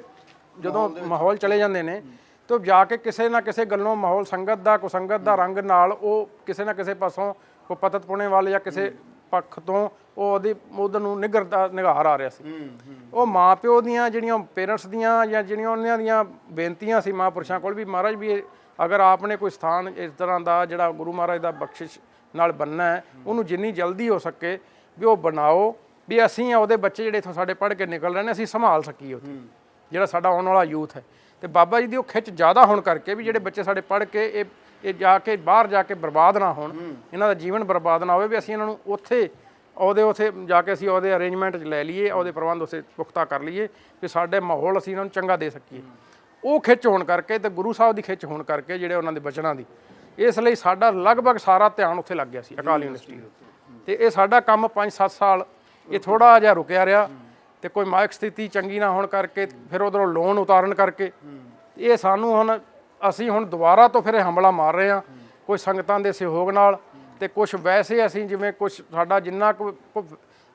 ਜਦੋਂ ਮਾਹੌਲ ਚਲੇ ਜਾਂਦੇ ਨੇ ਤਾਂ ਜਾ ਕੇ ਕਿਸੇ ਨਾ ਕਿਸੇ ਗੱਲੋਂ ਮਾਹੌਲ ਸੰਗਤ ਦਾ ਕੁਸੰਗਤ ਦਾ ਰੰਗ ਨਾਲ ਉਹ ਕਿਸੇ ਨਾ ਕਿਸੇ ਪਾਸੋਂ ਕੋਈ ਪਤਤ ਪੁਣੇ ਵਾਲੇ ਜਾਂ ਕਿਸੇ ਪੱਖ ਤੋਂ ਉਹਦੀ ਉਧਰ ਨੂੰ ਨਿਗਾਰ ਆ ਰਿਹਾ ਸੀ। ਉਹ ਮਾਂ ਪਿਓ ਦੀਆਂ ਜਿਹੜੀਆਂ ਪੇਰੈਂਟਸ ਦੀਆਂ ਜਾਂ ਜਿਹੜੀਆਂ ਉਹਨਾਂ ਦੀਆਂ ਬੇਨਤੀਆਂ ਸੀ ਮਹਾਂਪੁਰਸ਼ਾਂ ਕੋਲ ਵੀ ਮਹਾਰਾਜ ਵੀ ਅਗਰ ਆਪ ਨੇ ਕੋਈ ਸਥਾਨ ਇਸ ਤਰ੍ਹਾਂ ਦਾ ਜਿਹੜਾ ਗੁਰੂ ਮਹਾਰਾਜ ਦਾ ਬਖਸ਼ਿਸ਼ ਨਾਲ ਬਣਨਾ ਹੈ ਉਹਨੂੰ ਜਿੰਨੀ ਜਲਦੀ ਹੋ ਸਕੇ ਵੀ ਉਹ ਬਣਾਓ, ਵੀ ਅਸੀਂ ਉਹਦੇ ਬੱਚੇ ਜਿਹੜੇ ਇੱਥੋਂ ਸਾਡੇ ਪੜ੍ਹ ਕੇ ਨਿਕਲ ਰਹੇ ਨੇ ਅਸੀਂ ਸੰਭਾਲ ਸਕੀਏ ਉੱਥੇ ਜਿਹੜਾ ਸਾਡਾ ਆਉਣ ਵਾਲਾ ਯੂਥ ਹੈ। ਤੇ ਬਾਬਾ ਜੀ ਦੀ ਉਹ ਖਿੱਚ ਜ਼ਿਆਦਾ ਹੋਣ ਕਰਕੇ ਵੀ ਜਿਹੜੇ ਬੱਚੇ ਸਾਡੇ ਪੜ੍ਹ ਕੇ ਇਹ ਜਾ ਕੇ ਬਾਹਰ ਜਾ ਕੇ ਬਰਬਾਦ ਨਾ ਹੋਣ, ਇਹਨਾਂ ਦਾ ਜੀਵਨ ਬਰਬਾਦ ਨਾ ਹੋਵੇ, ਵੀ ਅਸੀਂ ਇਹਨਾਂ ਨੂੰ ਉੱਥੇ ਜਾ ਕੇ ਅਸੀਂ ਉਹਦੇ ਅਰੇਂਜਮੈਂਟ 'ਚ ਲੈ ਲਈਏ, ਉਹਦੇ ਪ੍ਰਬੰਧ ਉੱਥੇ ਪੁਖਤਾ ਕਰ ਲਈਏ ਵੀ ਸਾਡੇ ਮਾਹੌਲ ਅਸੀਂ ਇਹਨਾਂ ਨੂੰ ਚੰਗਾ ਦੇ ਸਕੀਏ। ਉਹ ਖਿੱਚ ਹੋਣ ਕਰਕੇ ਤੇ ਗੁਰੂ ਸਾਹਿਬ ਦੀ ਖਿੱਚ ਹੋਣ ਕਰਕੇ ਜਿਹੜੇ ਉਹਨਾਂ ਦੇ ਬਚਨਾਂ ਦੀ, ਇਸ ਲਈ ਸਾਡਾ ਲਗਭਗ ਸਾਰਾ ਧਿਆਨ ਉੱਥੇ ਲੱਗ ਗਿਆ ਸੀ ਅਕਾਲ ਯੂਨੀਵਰਸਿਟੀ ਦੇ। ਤੇ ਇਹ ਸਾਡਾ ਕੰਮ 5-7 ਸਾਲ ਇਹ ਥੋੜ੍ਹਾ ਜਿਹਾ ਰੁਕਿਆ ਰਿਹਾ ਤੇ ਕੋਈ ਮਾਇਕ ਸਥਿਤੀ ਚੰਗੀ ਨਾ ਹੋਣ ਕਰਕੇ ਫਿਰ ਉਧਰੋਂ ਲੋਨ ਉਤਾਰਨ ਕਰਕੇ ਇਹ ਸਾਨੂੰ ਹੁਣ ਅਸੀਂ ਹੁਣ ਦੁਬਾਰਾ ਤੋਂ ਫਿਰ ਹਮਲਾ ਮਾਰ ਰਹੇ ਹਾਂ ਕੋਈ ਸੰਗਤਾਂ ਦੇ ਸਹਿਯੋਗ ਨਾਲ। ਤੇ ਕੁਝ ਵੈਸੇ ਅਸੀਂ ਜਿਵੇਂ ਕੁਝ ਸਾਡਾ ਜਿੰਨਾ ਕੁ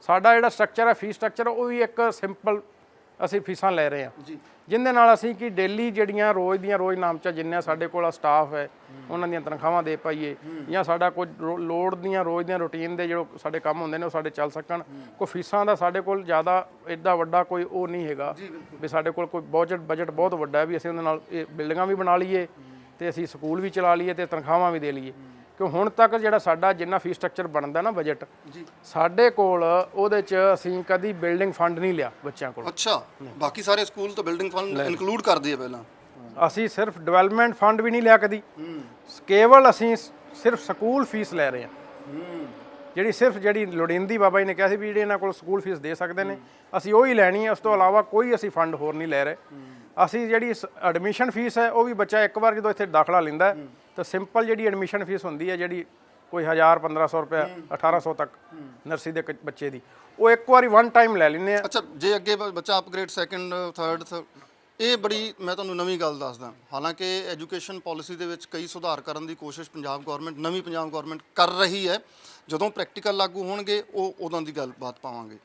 ਸਾਡਾ ਜਿਹੜਾ ਸਟਰਕਚਰ ਹੈ ਫੀਸ ਸਟਰਕਚਰ ਉਹ ਵੀ ਇੱਕ ਸਿੰਪਲ ਅਸੀਂ ਫੀਸਾਂ ਲੈ ਰਹੇ ਹਾਂ ਜਿਹਦੇ ਨਾਲ ਅਸੀਂ ਕਿ ਡੇਲੀ ਜਿਹੜੀਆਂ ਰੋਜ਼ ਨਾਮਚਾ ਜਿੰਨਾ ਸਾਡੇ ਕੋਲ ਸਟਾਫ ਹੈ ਉਹਨਾਂ ਦੀਆਂ ਤਨਖਾਹਾਂ ਦੇ ਪਾਈਏ ਜਾਂ ਸਾਡਾ ਕੁਝ ਲੋੜ ਦੀਆਂ ਰੋਜ਼ ਦੀਆਂ ਰੂਟੀਨ ਦੇ ਜਿਹੜੇ ਸਾਡੇ ਕੰਮ ਹੁੰਦੇ ਨੇ ਉਹ ਸਾਡੇ ਚੱਲ ਸਕਣ। ਕੋਈ ਫੀਸਾਂ ਦਾ ਸਾਡੇ ਕੋਲ ਜ਼ਿਆਦਾ ਐਡਾ ਵੱਡਾ ਕੋਈ ਉਹ ਨਹੀਂ ਹੈਗਾ ਵੀ ਸਾਡੇ ਕੋਲ ਕੋਈ ਬਜਟ ਬਹੁਤ ਵੱਡਾ ਹੈ ਵੀ ਅਸੀਂ ਉਹਦੇ ਨਾਲ ਇਹ ਬਿਲਡਿੰਗਾਂ ਵੀ ਬਣਾ ਲਈਏ ਤੇ ਅਸੀਂ ਸਕੂਲ ਵੀ ਚਲਾ ਲਈਏ ਤੇ ਤਨਖਾਹਾਂ ਵੀ ਦੇ ਲਈਏ। ਕਿਉਂ ਹੁਣ ਤੱਕ ਜਿਹੜਾ ਸਾਡਾ ਜਿੰਨਾ ਫੀਸ ਸਟਰਕਚਰ ਬਣਦਾ ਨਾ ਬਜਟ ਸਾਡੇ ਕੋਲ ਉਹਦੇ 'ਚ ਅਸੀਂ ਕਦੀ ਬਿਲਡਿੰਗ ਫੰਡ ਨਹੀਂ ਲਿਆ ਬੱਚਿਆਂ ਕੋਲ। ਅੱਛਾ, ਬਾਕੀ ਸਾਰੇ ਸਕੂਲ ਤਾਂ ਬਿਲਡਿੰਗ ਫੰਡ ਇਨਕਲੂਡ ਕਰਦੇ ਆ ਪਹਿਲਾਂ। ਅਸੀਂ ਸਿਰਫ ਡਿਵੈਲਪਮੈਂਟ ਫੰਡ ਵੀ ਨਹੀਂ ਲਿਆ ਕਦੀ, ਕੇਵਲ ਅਸੀਂ ਸਿਰਫ ਸਕੂਲ ਫੀਸ ਲੈ ਰਹੇ ਹਾਂ। ਜਿਹੜੀ ਸਿਰਫ ਜਿਹੜੀ ਲੋੜੀਂਦੀ ਬਾਬਾ ਜੀ ਨੇ ਕਿਹਾ ਸੀ ਵੀ ਜਿਹੜੇ ਇਹਨਾਂ ਕੋਲ ਸਕੂਲ ਫੀਸ ਦੇ ਸਕਦੇ ਨੇ ਅਸੀਂ ਉਹ ਹੀ ਲੈਣੀ ਹੈ, ਉਸ ਤੋਂ ਇਲਾਵਾ ਕੋਈ ਅਸੀਂ ਫੰਡ ਹੋਰ ਨਹੀਂ ਲੈ ਰਹੇ। ਅਸੀਂ ਜਿਹੜੀ ਐਡਮਿਸ਼ਨ ਫੀਸ ਹੈ ਉਹ ਵੀ ਬੱਚਾ ਇੱਕ ਵਾਰ ਜਦੋਂ ਇੱਥੇ ਦਾਖਲਾ ਲੈਂਦਾ ਤਾਂ ਸਿੰਪਲ ਜਿਹੜੀ ਐਡਮਿਸ਼ਨ ਫੀਸ ਹੁੰਦੀ ਹੈ ਜਿਹੜੀ ਕੋਈ 1000-1500 ਰੁਪਏ 1800 ਤੱਕ ਨਰਸਰੀ ਦੇ ਬੱਚੇ ਦੀ, ਉਹ ਇੱਕ ਵਾਰੀ ਵਨ ਟਾਈਮ ਲੈ ਲੈਂਦੇ ਆ। ਅੱਛਾ, ਜੇ ਅੱਗੇ ਬੱਚਾ ਅਪਗ੍ਰੇਡ ਸੈਕੰਡ ਥਰਡ, ਇਹ ਬੜੀ ਮੈਂ ਤੁਹਾਨੂੰ ਨਵੀਂ ਗੱਲ ਦੱਸਦਾ। ਹਾਲਾਂਕਿ ਐਜੂਕੇਸ਼ਨ ਪਾਲਿਸੀ ਦੇ ਵਿੱਚ ਕਈ ਸੁਧਾਰ ਕਰਨ ਦੀ ਕੋਸ਼ਿਸ਼ ਪੰਜਾਬ ਗਵਰਨਮੈਂਟ, ਨਵੀਂ ਪੰਜਾਬ ਗਵਰਨਮੈਂਟ ਕਰ ਰਹੀ ਹੈ। ਜਦੋਂ ਪ੍ਰੈਕਟੀਕਲ ਲਾਗੂ ਹੋਣਗੇ ਉਹ ਉਦੋਂ ਦੀ ਗੱਲਬਾਤ ਪਾਵਾਂਗੇ।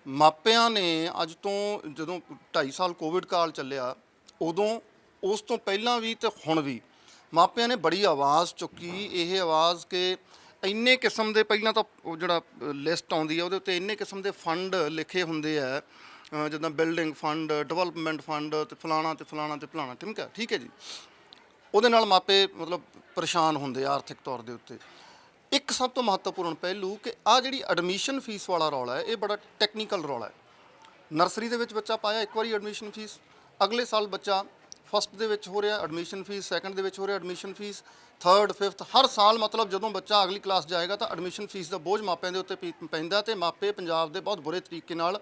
ਮਾਪਿਆਂ ਨੇ ਅੱਜ ਤੋਂ ਜਦੋਂ 2.5 ਸਾਲ ਕੋਵਿਡ ਕਾਲ ਚੱਲਿਆ ਉਦੋਂ, ਉਸ ਤੋਂ ਪਹਿਲਾਂ ਵੀ ਤੇ ਹੁਣ ਵੀ ਮਾਪਿਆਂ ਨੇ ਬੜੀ ਆਵਾਜ਼ ਚੁੱਕੀ। ਇਹ ਆਵਾਜ਼ ਕਿ ਇੰਨੇ ਕਿਸਮ ਦੇ, ਪਹਿਲਾਂ ਤਾਂ ਉਹ ਜਿਹੜਾ ਲਿਸਟ ਆਉਂਦੀ ਹੈ ਉਹਦੇ ਉੱਤੇ ਇੰਨੇ ਕਿਸਮ ਦੇ ਫੰਡ ਲਿਖੇ ਹੁੰਦੇ ਆ, ਜਿੱਦਾਂ ਬਿਲਡਿੰਗ ਫੰਡ, ਡਿਵੈਲਪਮੈਂਟ ਫੰਡ ਤੇ ਫਲਾਣਾ ਤੇ ਫਲਾਣਾ ਤੇ ਫਲਾਣਾ, ਠੀਕ ਹੈ ਜੀ। ਉਹਦੇ ਨਾਲ ਮਾਪੇ ਮਤਲਬ ਪਰੇਸ਼ਾਨ ਹੁੰਦੇ ਆ ਆਰਥਿਕ ਤੌਰ ਦੇ ਉੱਤੇ। ਇੱਕ ਸਭ ਤੋਂ ਮਹੱਤਵਪੂਰਨ ਪਹਿਲੂ ਕਿ ਆਹ ਜਿਹੜੀ ਐਡਮਿਸ਼ਨ ਫੀਸ ਵਾਲਾ ਰੌਲਾ ਹੈ, ਇਹ ਬੜਾ ਟੈਕਨੀਕਲ ਰੌਲਾ ਹੈ। ਨਰਸਰੀ ਦੇ ਵਿੱਚ ਬੱਚਾ ਪਾਇਆ ਇੱਕ ਵਾਰੀ ਐਡਮਿਸ਼ਨ ਫੀਸ, ਅਗਲੇ ਸਾਲ ਬੱਚਾ ਫਸਟ ਦੇ ਵਿੱਚ ਹੋ ਰਿਹਾ ਐਡਮਿਸ਼ਨ ਫੀਸ, ਸੈਕੰਡ ਦੇ ਵਿੱਚ ਹੋ ਰਿਹਾ ਐਡਮਿਸ਼ਨ ਫੀਸ, ਥਰਡ ਫਿਫਥ, ਹਰ ਸਾਲ ਮਤਲਬ ਜਦੋਂ ਬੱਚਾ ਅਗਲੀ ਕਲਾਸ ਜਾਏਗਾ ਤਾਂ ਐਡਮਿਸ਼ਨ ਫੀਸ ਦਾ ਬੋਝ ਮਾਪਿਆਂ ਦੇ ਉੱਤੇ ਪੈਂਦਾ ਤੇ ਮਾਪੇ ਪੰਜਾਬ ਦੇ ਬਹੁਤ ਬੁਰੇ ਤਰੀਕੇ ਨਾਲ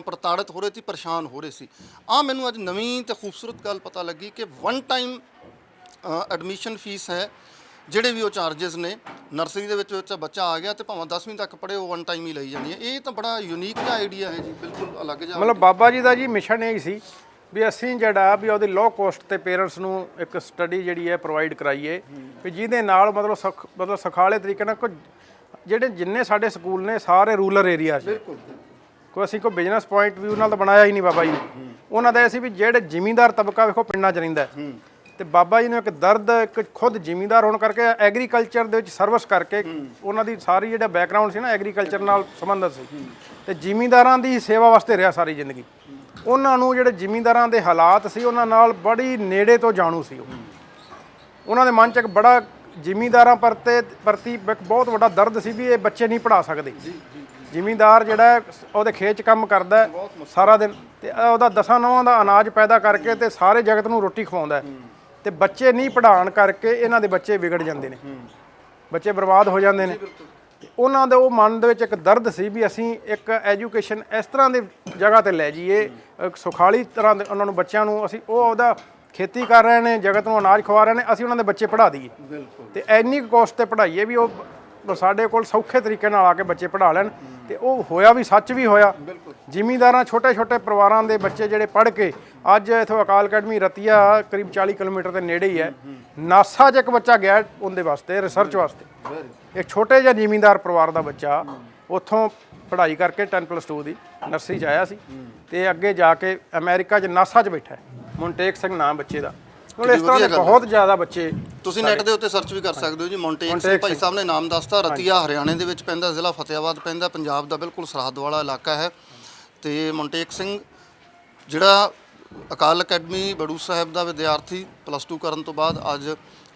ਪ੍ਰਤਾੜਿਤ ਹੋ ਰਹੇ ਸੀ, ਪਰੇਸ਼ਾਨ ਹੋ ਰਹੇ ਸੀ। ਮੈਨੂੰ ਅੱਜ ਨਵੀਂ ਤੇ ਖੂਬਸੂਰਤ ਗੱਲ ਪਤਾ ਲੱਗੀ ਕਿ ਵਨ ਟਾਈਮ ਐਡਮਿਸ਼ਨ ਫੀਸ ਹੈ। ਜਿਹੜੇ ਵੀ ਉਹ ਚਾਰजेस ਨੇ, ਨਰਸਰੀ ਦੇ ਵਿੱਚ ਬੱਚਾ ਆ ਗਿਆ ਤੇ ਭਾਵੇਂ 10ਵੀਂ ਤੱਕ ਪੜ੍ਹੇ, ਉਹ ਵਨ ਟਾਈਮ ਹੀ ਲਈ ਜਾਣੀ ਹੈ। ਇਹ ਤਾਂ ਬੜਾ ਯੂਨੀਕ ਜਿਹਾ ਆਈਡੀਆ ਹੈ ਜੀ, ਬਿਲਕੁਲ ਅਲੱਗ ਜਿਹਾ। ਮਤਲਬ ਬਾਬਾ ਜੀ ਦਾ ਜੀ ਮਿਸ਼ਨ ਇਹ ਸੀ ਵੀ ਅਸੀਂ ਜਿਹੜਾ ਵੀ ਉਹਦੀ ਲੋ ਕੋਸਟ ਤੇ ਪੇਰੈਂਟਸ ਨੂੰ ਇੱਕ ਸਟੱਡੀ ਜਿਹੜੀ ਹੈ ਪ੍ਰੋਵਾਈਡ ਕਰਾਈਏ, ਵੀ ਜਿਹਦੇ ਨਾਲ ਮਤਲਬ ਸਖਾਲੇ ਤਰੀਕੇ ਨਾਲ ਜਿਹੜੇ ਜਿੰਨੇ ਸਾਡੇ ਸਕੂਲ ਨੇ ਸਾਰੇ ਰੂਰਲ ਏਰੀਆ 'ਚ, ਅਸੀਂ ਕੋਈ ਬਿਜ਼ਨਸ ਪੁਆਇੰਟ ਵਿਊ ਨਾਲ ਤਾਂ ਬਣਾਇਆ ਹੀ ਨਹੀਂ ਬਾਬਾ ਜੀ ਨੇ। ਉਹਨਾਂ ਦਾ ਇਹ ਸੀ ਵੀ ਜਿਹੜੇ ਜ਼ਿਮੀਂਦਾਰ ਤਬਕਾ ਵੇਖੋ ਪਿੰਡਾਂ 'ਚ ਰਹਿੰਦਾ ਤੇ ਬਾਬਾ ਜੀ ਨੂੰ ਇੱਕ ਦਰਦ, ਇੱਕ ਖੁਦ ਜ਼ਿਮੀਂਦਾਰ ਹੋਣ ਕਰਕੇ ਐਗਰੀਕਲਚਰ ਦੇ ਵਿੱਚ ਸਰਵਿਸ ਕਰਕੇ ਉਹਨਾਂ ਦੀ ਸਾਰੀ ਜਿਹੜਾ ਬੈਕਗ੍ਰਾਉਂਡ ਸੀ ਨਾ ਐਗਰੀਕਲਚਰ ਨਾਲ ਸੰਬੰਧਿਤ ਸੀ ਤੇ ਜ਼ਿਮੀਂਦਾਰਾਂ ਦੀ ਸੇਵਾ ਵਾਸਤੇ ਰਿਹਾ ਸਾਰੀ ਜ਼ਿੰਦਗੀ। ਉਹਨਾਂ ਨੂੰ ਜਿਹੜੇ ਜ਼ਿਮੀਂਦਾਰਾਂ ਦੇ ਹਾਲਾਤ ਸੀ ਉਹਨਾਂ ਨਾਲ ਬੜੀ ਨੇੜੇ ਤੋਂ ਜਾਣੂ ਸੀ। ਉਹਨਾਂ ਦੇ ਮਨ 'ਚ ਇੱਕ ਬੜਾ ਜ਼ਿਮੀਂਦਾਰਾਂ ਪ੍ਰਤੀ ਇੱਕ ਬਹੁਤ ਵੱਡਾ ਦਰਦ ਸੀ ਵੀ ਇਹ ਬੱਚੇ ਨਹੀਂ ਪੜ੍ਹਾ ਸਕਦੇ। ਜ਼ਿਮੀਂਦਾਰ ਜਿਹੜਾ ਉਹਦੇ ਖੇਤ 'ਚ ਕੰਮ ਕਰਦਾ ਸਾਰਾ ਦਿਨ ਤੇ ਉਹਦਾ 10 ਦਾ ਅਨਾਜ ਪੈਦਾ ਕਰਕੇ ਤੇ ਸਾਰੇ ਜਗਤ ਨੂੰ ਰੋਟੀ ਖਵਾਉਂਦਾ ਤੇ ਬੱਚੇ ਨਹੀਂ ਪੜ੍ਹਾਉਣ ਕਰਕੇ ਇਹਨਾਂ ਦੇ ਬੱਚੇ ਵਿਗੜ ਜਾਂਦੇ ਨੇ, ਬੱਚੇ ਬਰਬਾਦ ਹੋ ਜਾਂਦੇ ਨੇ। ਉਹਨਾਂ ਦੇ ਉਹ ਮਨ ਦੇ ਵਿੱਚ ਇੱਕ ਦਰਦ ਸੀ ਵੀ ਅਸੀਂ ਇੱਕ ਐਜੂਕੇਸ਼ਨ ਇਸ ਤਰ੍ਹਾਂ ਦੀ ਜਗ੍ਹਾ ਤੇ ਲੈ ਜਾਈਏ, ਸੁਖਾਲੀ ਤਰ੍ਹਾਂ ਦੇ ਉਹਨਾਂ ਨੂੰ, ਬੱਚਿਆਂ ਨੂੰ ਅਸੀਂ ਉਹ ਉਹਦਾ ਖੇਤੀ ਕਰ ਰਹੇ ਨੇ, ਜਗਤ ਨੂੰ ਅਨਾਜ ਖਵਾ ਰਹੇ ਨੇ, ਅਸੀਂ ਉਹਨਾਂ ਦੇ ਬੱਚੇ ਪੜ੍ਹਾ ਦਈਏ ਤੇ ਇੰਨੀ ਕੋਸਟ ਤੇ ਪੜ੍ਹਾਈਏ ਵੀ ਉਹ ਸਾਡੇ ਕੋਲ ਸੌਖੇ ਤਰੀਕੇ ਨਾਲ ਆ ਕੇ ਬੱਚੇ ਪੜ੍ਹਾ ਲੈਣ। ਤੇ ਉਹ ਹੋਇਆ ਵੀ, ਸੱਚ ਵੀ ਹੋਇਆ। ਜ਼ਿਮੀਂਦਾਰਾਂ ਛੋਟੇ ਬੱਚਿਆਂ ਦੇ ਬੱਚੇ ਜਿਹੜੇ ਪੜ੍ਹ ਕੇ ਅੱਜ ਇੱਥੋਂ ਅਕਾਲ ਅਕੈਡਮੀ ਰਤੀਆ ਕਰੀਬ 40 ਕਿਲੋਮੀਟਰ ਦੇ ਨੇੜੇ ਹੀ ਹੈ, ਨਾਸਾ 'ਚ ਇੱਕ ਬੱਚਾ ਗਿਆ ਉਹਦੇ ਵਾਸਤੇ, ਰਿਸਰਚ ਵਾਸਤੇ। ਇੱਕ ਛੋਟੇ ਜਿਹੇ ਜ਼ਿਮੀਂਦਾਰ ਪਰਿਵਾਰ ਦਾ ਬੱਚਾ ਉੱਥੋਂ ਪੜ੍ਹਾਈ ਕਰਕੇ 10+2 ਦੀ ਨਰਸਰੀ 'ਚ ਆਇਆ ਸੀ ਤੇ ਅੱਗੇ ਜਾ ਕੇ ਅਮਰੀਕਾ 'ਚ ਨਾਸਾ 'ਚ ਬੈਠਾ, ਮੋਂਟੇਕ ਸਿੰਘ ਨਾਮ ਬੱਚੇ ਦਾ। ਇਸ ਤਰ੍ਹਾਂ ਦੇ ਬਹੁਤ ਜ਼ਿਆਦਾ ਬੱਚੇ ਤੁਸੀਂ ਨੈਟ ਦੇ ਉੱਤੇ ਸਰਚ ਵੀ ਕਰ ਸਕਦੇ ਹੋ ਜੀ। ਮੋਂਟੇਕ ਸਿੰਘ ਭਾਈ ਸਾਹਿਬ ਨੇ ਨਾਮ ਦੱਸਤਾ। ਰਤੀਆ ਹਰਿਆਣੇ ਦੇ ਵਿੱਚ ਪੈਂਦਾ, ਜ਼ਿਲ੍ਹਾ ਫਤਿਆਬਾਦ ਪੈਂਦਾ, ਪੰਜਾਬ ਦਾ ਬਿਲਕੁਲ ਸਰਹੱਦ ਵਾਲਾ ਇਲਾਕਾ ਹੈ। ਤੇ ਮੋਂਟੇਕ ਸਿੰਘ ਜਿਹੜਾ ਅਕਾਲ ਅਕੈਡਮੀ ਬੜੂ ਸਾਹਿਬ ਦਾ ਵਿਦਿਆਰਥੀ, +2 ਕਰਨ ਤੋਂ ਬਾਅਦ ਅੱਜ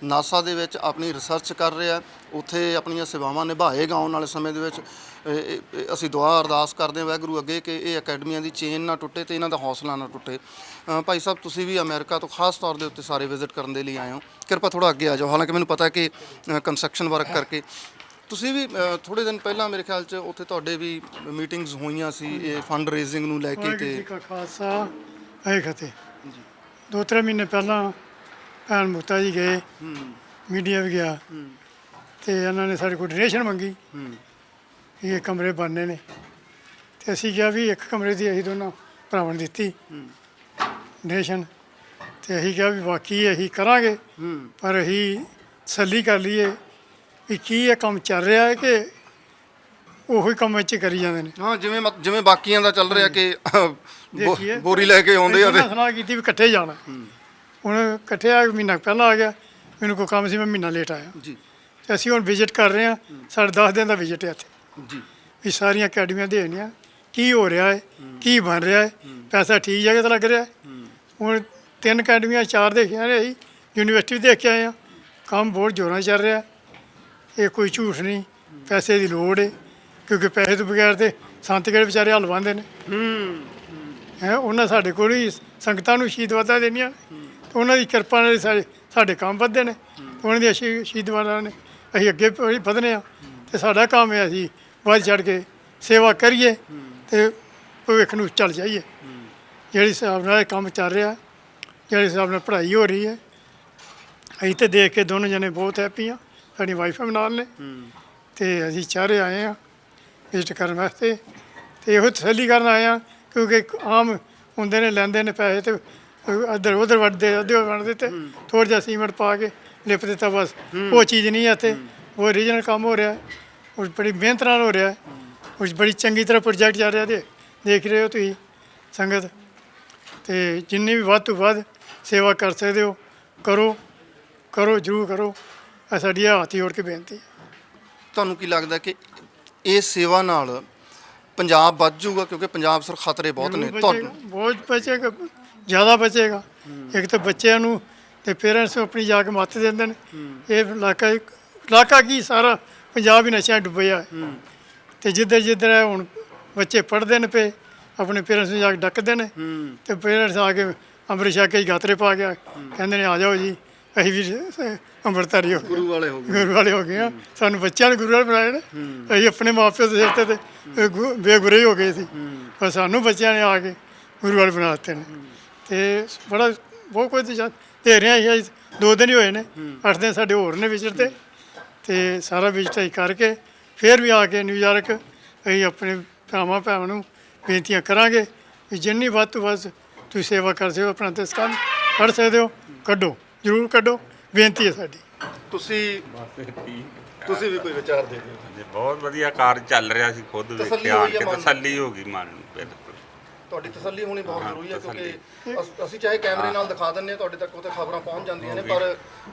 ਨਾਸਾ ਦੇ ਵਿੱਚ ਆਪਣੀ ਰਿਸਰਚ ਕਰ ਰਿਹਾ, ਉੱਥੇ ਆਪਣੀਆਂ ਸੇਵਾਵਾਂ ਨਿਭਾਏਗਾ ਆਉਣ ਵਾਲੇ ਸਮੇਂ ਦੇ ਵਿੱਚ। ਅਸੀਂ ਦੁਆ ਅਰਦਾਸ ਕਰਦੇ ਹਾਂ ਵਾਹਿਗੁਰੂ ਅੱਗੇ ਕਿ ਇਹ ਅਕੈਡਮੀਆਂ ਦੀ ਚੇਨ ਨਾ ਟੁੱਟੇ ਤੇ ਇਹਨਾਂ ਦਾ ਹੌਸਲਾ ਨਾ ਟੁੱਟੇ। ਭਾਈ ਸਾਹਿਬ, ਤੁਸੀਂ ਵੀ ਅਮਰੀਕਾ ਤੋਂ ਖਾਸ ਤੌਰ ਦੇ ਉੱਤੇ ਸਾਰੇ ਵਿਜ਼ਿਟ ਕਰਨ ਦੇ ਲਈ ਆਏ ਹੋ, ਕਿਰਪਾ ਥੋੜ੍ਹਾ ਅੱਗੇ ਆ ਜਾਓ। ਹਾਲਾਂਕਿ ਮੈਨੂੰ ਪਤਾ ਕਿ ਕੰਸਟਰਕਸ਼ਨ ਵਰਕ ਕਰਕੇ ਤੁਸੀਂ ਵੀ ਥੋੜ੍ਹੇ ਦਿਨ ਪਹਿਲਾਂ ਮੇਰੇ ਖਿਆਲ 'ਚ ਉੱਥੇ ਤੁਹਾਡੇ ਵੀ ਮੀਟਿੰਗਸ ਹੋਈਆਂ ਸੀ ਇਹ ਫੰਡ ਰੇਜ਼ਿੰਗ ਨੂੰ ਲੈ ਕੇ। ਤੇ ਖਾਲਸਾ ਆਏ ਖਤੇ 2-3 ਮਹੀਨੇ ਪਹਿਲਾਂ ਭੈਣ ਮੁਕਤਾ ਜੀ ਗਏ, ਮੀਡੀਆ ਵੀ ਗਿਆ ਤੇ ਇਹਨਾਂ ਨੇ ਸਾਡੇ ਕੋਲ ਡੋਨੇਸ਼ਨ ਮੰਗੀ ਕਿ ਇਹ ਕਮਰੇ ਬਣਨੇ ਨੇ ਤੇ ਅਸੀਂ ਕਿਹਾ ਵੀ ਇੱਕ ਕਮਰੇ ਦੀ ਅਸੀਂ ਦੋਨਾਂ ਭਰਾਵਾਂ ਨੇ ਦਿੱਤੀ ਡੋਨੇਸ਼ਨ ਤੇ ਅਸੀਂ ਕਿਹਾ ਵੀ ਬਾਕੀ ਅਸੀਂ ਕਰਾਂਗੇ, ਪਰ ਅਸੀਂ ਤਸੱਲੀ ਕਰ ਲਈਏ ਵੀ ਕੀ ਇਹ ਕੰਮ ਚੱਲ ਰਿਹਾ ਹੈ ਕਿ ਉਹੀ ਕੰਮ ਵਿੱਚ ਕਰੀ ਜਾਂਦੇ ਨੇ। ਹਾਂ, ਜਿਵੇਂ ਬਾਕੀਆਂ ਦਾ ਚੱਲ ਰਿਹਾ ਕਿ ਬੋਰੀ ਲੈ ਕੇ ਆਉਂਦੇ ਆ ਤੇ ਸਲਾਹ ਕੀਤੀ ਵੀ ਇਕੱਠੇ ਜਾਣਾ। ਹੁਣ ਇਕੱਠੇ ਆ, ਮਹੀਨਾ ਪਹਿਲਾਂ ਆ ਗਿਆ, ਮੈਨੂੰ ਕੋਈ ਕੰਮ ਸੀ, ਮੈਂ ਮਹੀਨਾ ਲੇਟ ਆਇਆ ਜੀ। ਤੇ ਅਸੀਂ ਹੁਣ ਵਿਜ਼ਿਟ ਕਰ ਰਹੇ ਹਾਂ, ਸਾਡੇ 10 ਦਿਨ ਦਾ ਵਿਜ਼ਿਟ ਹੈ ਇੱਥੇ ਜੀ। ਵੀ ਸਾਰੀਆਂ ਅਕੈਡਮੀਆਂ ਦੇਖਣੀਆਂ ਕੀ ਹੋ ਰਿਹਾ ਹੈ, ਕੀ ਬਣ ਰਿਹਾ ਹੈ, ਪੈਸਾ ਠੀਕ ਜਗ੍ਹਾ 'ਤੇ ਲੱਗ ਰਿਹਾ ਹੈ। ਹੁਣ 3 ਅਕੈਡਮੀਆਂ 4 ਦੇਖੀਆਂ ਨੇ, ਅਸੀਂ ਯੂਨੀਵਰਸਿਟੀ ਵੀ ਦੇਖ ਕੇ ਆਏ ਹਾਂ, ਕੰਮ ਬਹੁਤ ਜ਼ੋਰਾਂ ਚੱਲ ਰਿਹਾ। ਇਹ ਕੋਈ ਝੂਠ ਨਹੀਂ, ਪੈਸੇ ਦੀ ਲੋੜ ਹੈ, ਕਿਉਂਕਿ ਪੈਸੇ ਤੋਂ ਬਗੈਰ ਤੇ ਸੰਤ ਕਿਹੜੇ ਵਿਚਾਰੇ ਹੱਲ ਬੰਦੇ ਨੇ ਹੈ। ਉਹਨਾਂ ਸਾਡੇ ਕੋਲ ਹੀ ਸੰਗਤਾਂ ਨੂੰ ਆਸ਼ੀਰਵਾਦਾਂ ਦੇਣੀਆਂ, ਉਹਨਾਂ ਦੀ ਕਿਰਪਾ ਨਾਲ ਸਾਡੇ ਕੰਮ ਵੱਧਦੇ ਨੇ, ਉਹਨਾਂ ਦੀ ਆਸ਼ੀਰਵਾਦਾਂ ਨੇ ਅਸੀਂ ਅੱਗੇ ਵਧਨੇ ਹਾਂ। ਤੇ ਸਾਡਾ ਕੰਮ ਹੈ ਅਸੀਂ ਵੱਧ ਚੜ੍ਹ ਕੇ ਸੇਵਾ ਕਰੀਏ ਤੇ ਭਵਿੱਖ ਨੂੰ ਚੱਲ ਜਾਈਏ। ਜਿਹੜੀ ਹਿਸਾਬ ਨਾਲ ਇਹ ਕੰਮ ਚੱਲ ਰਿਹਾ, ਜਿਹੜੇ ਹਿਸਾਬ ਨਾਲ ਪੜ੍ਹਾਈ ਹੋ ਰਹੀ ਹੈ, ਅਸੀਂ ਤੇ ਦੇਖ ਕੇ ਦੋਨੋਂ ਜਣੇ ਬਹੁਤ ਹੈਪੀ ਆ। ਸਾਡੀ ਵਾਈਫ ਵੀ ਨਾਲ ਨੇ ਤੇ ਅਸੀਂ ਚਾਰੇ ਆਏ ਆ ਵਿਜ਼ਿਟ ਕਰਨ ਵਾਸਤੇ ਤੇ ਇਹੋ ਤਸੱਲੀ ਕਰਨ ਆਏ ਆ, ਕਿਉਂਕਿ ਆਮ ਹੁੰਦੇ ਨੇ ਲੈਂਦੇ ਨੇ ਪੈਸੇ ਤੇ ਇੱਧਰ ਉੱਧਰ ਵੰਡਦੇ ਵੰਡਦੇ ਤੇ ਥੋੜ੍ਹਾ ਜਿਹਾ ਸੀਮੈਂਟ ਪਾ ਕੇ ਲਿਪ ਦਿੱਤਾ ਬਸ। ਉਹ ਚੀਜ਼ ਨਹੀਂ ਹੈ ਇੱਥੇ, ਉਹ ਓਰੀਜਨਲ ਕੰਮ ਹੋ ਰਿਹਾ, ਉਹ ਬੜੀ ਮਿਹਨਤ ਨਾਲ ਹੋ ਰਿਹਾ, ਉਹ ਬੜੀ ਚੰਗੀ ਤਰ੍ਹਾਂ ਪ੍ਰੋਜੈਕਟ ਚੱਲ ਰਿਹਾ ਤੇ ਦੇਖ ਰਹੇ ਹੋ ਤੁਸੀਂ ਸੰਗਤ। ਤੇ ਜਿੰਨੀ ਵੀ ਵੱਧ ਤੋਂ ਵੱਧ ਸੇਵਾ ਕਰ ਸਕਦੇ ਹੋ ਕਰੋ, ਕਰੋ ਜ਼ਰੂਰ ਕਰੋ। ਇਹ ਸਾਡੀ ਹੱਥ ਜੋੜ ਕੇ ਬੇਨਤੀ ਹੈ। ਤੁਹਾਨੂੰ ਕੀ ਲੱਗਦਾ ਕਿ ਇਸ ਸੇਵਾ ਨਾਲ ਪੰਜਾਬ ਬਚ ਜਾਊਗਾ? ਕਿਉਂਕਿ ਪੰਜਾਬ ਸਰ ਖਤਰੇ ਬਹੁਤ ਨੇ। ਬਹੁਤ ਬਚੇਗਾ, ਜ਼ਿਆਦਾ ਬਚੇਗਾ। ਇੱਕ ਤਾਂ ਬੱਚਿਆਂ ਨੂੰ ਤੇ ਪੇਰੈਂਟਸ ਨੂੰ ਆਪਣੀ ਜਾ ਕੇ ਮੱਤ ਦਿੰਦੇ ਨੇ। ਇਹ ਇਲਾਕਾ ਕੀ ਸਾਰਾ ਪੰਜਾਬ ਹੀ ਨਸ਼ਿਆਂ ਡੁੱਬਿਆ ਹੈ। ਤੇ ਜਿੱਧਰ ਜਿੱਧਰ ਹੈ ਹੁਣ ਬੱਚੇ ਪੜ੍ਹਦੇ ਨੇ ਪਏ, ਆਪਣੇ ਪੇਰੈਂਟਸ ਨੂੰ ਜਾ ਕੇ ਡੱਕਦੇ ਨੇ ਤੇ ਪੇਰੈਂਟਸ ਆ ਕੇ ਅੰਮ੍ਰਿਤ ਛਕ ਕੇ ਗਾਤਰੇ ਪਾ ਕੇ ਕਹਿੰਦੇ ਨੇ ਆ ਜਾਓ ਜੀ ਅਸੀਂ ਵੀ ਅੰਮ੍ਰਿਤਧਾਰੀ ਹੋ ਗਏ, ਗੁਰੂ ਵਾਲੇ ਹੋ ਗਏ। ਗੁਰੂ ਵਾਲੇ ਹੋ ਗਏ ਆ। ਸਾਨੂੰ ਬੱਚਿਆਂ ਨੇ ਗੁਰੂ ਵਾਲੇ ਬਣਾਏ ਨੇ, ਅਸੀਂ ਆਪਣੇ ਮਾਂ ਪਿਓ ਦੇ ਸਿਰ ਤੇ ਬੇਗੁਰੇ ਹੋ ਗਏ ਸੀ, ਪਰ ਸਾਨੂੰ ਬੱਚਿਆਂ ਨੇ ਆ ਕੇ ਗੁਰੂ ਵਾਲੇ ਬਣਾ ਦਿੱਤੇ ਨੇ। ਤੇ ਬੜਾ ਬਹੁਤ ਕੁਝ ਦੇ ਰਹੇ ਅਸੀਂ 2 ਦਿਨ ਹੀ ਹੋਏ ਨੇ, 8 ਦਿਨ ਸਾਡੇ ਹੋਰ ਨੇ ਵਿਜ਼ਿਟ ਤੇ ਸਾਰਾ ਵਿਜ਼ਿਟ ਅਸੀਂ ਕਰਕੇ ਫਿਰ ਵੀ ਆ ਕੇ ਨਿਊਯਾਰਕ ਅਸੀਂ ਆਪਣੇ ਭਰਾਵਾਂ ਨੂੰ ਬੇਨਤੀਆਂ ਕਰਾਂਗੇ ਵੀ ਜਿੰਨੀ ਵੱਧ ਤੋਂ ਵੱਧ ਤੁਸੀਂ ਸੇਵਾ ਕਰ ਸਕਦੇ ਹੋ, ਆਪਣਾ ਦਸਤਾਨ ਕੱਢ ਸਕਦੇ ਹੋ, ਕੱਢੋ, ਜ਼ਰੂਰ ਕੱਢੋ, ਬੇਨਤੀ ਹੈ ਸਾਡੀ। ਤੁਸੀਂ ਵੀ ਕੋਈ ਵਿਚਾਰ ਦੇ ਦਿਓ। ਜੀ ਬਹੁਤ ਵਧੀਆ ਕਾਰਜ ਚੱਲ ਰਿਹਾ ਸੀ, ਖੁਦ ਵੇਖਿਆ ਆਣ ਕੇ ਤਸੱਲੀ ਹੋ ਗਈ ਮਨ ਨੂੰ। ਬਿਲਕੁਲ ਤੁਹਾਡੀ ਤਸੱਲੀ ਹੋਣੀ ਬਹੁਤ ਜ਼ਰੂਰੀ ਹੈ, ਕਿਉਂਕਿ ਅਸੀਂ ਚਾਹੇ ਕੈਮਰੇ ਨਾਲ ਦਿਖਾ ਦਿੰਦੇ ਹਾਂ, ਤੁਹਾਡੇ ਤੱਕ ਉੱਥੇ ਖਬਰਾਂ ਪਹੁੰਚ ਜਾਂਦੀਆਂ ਨੇ,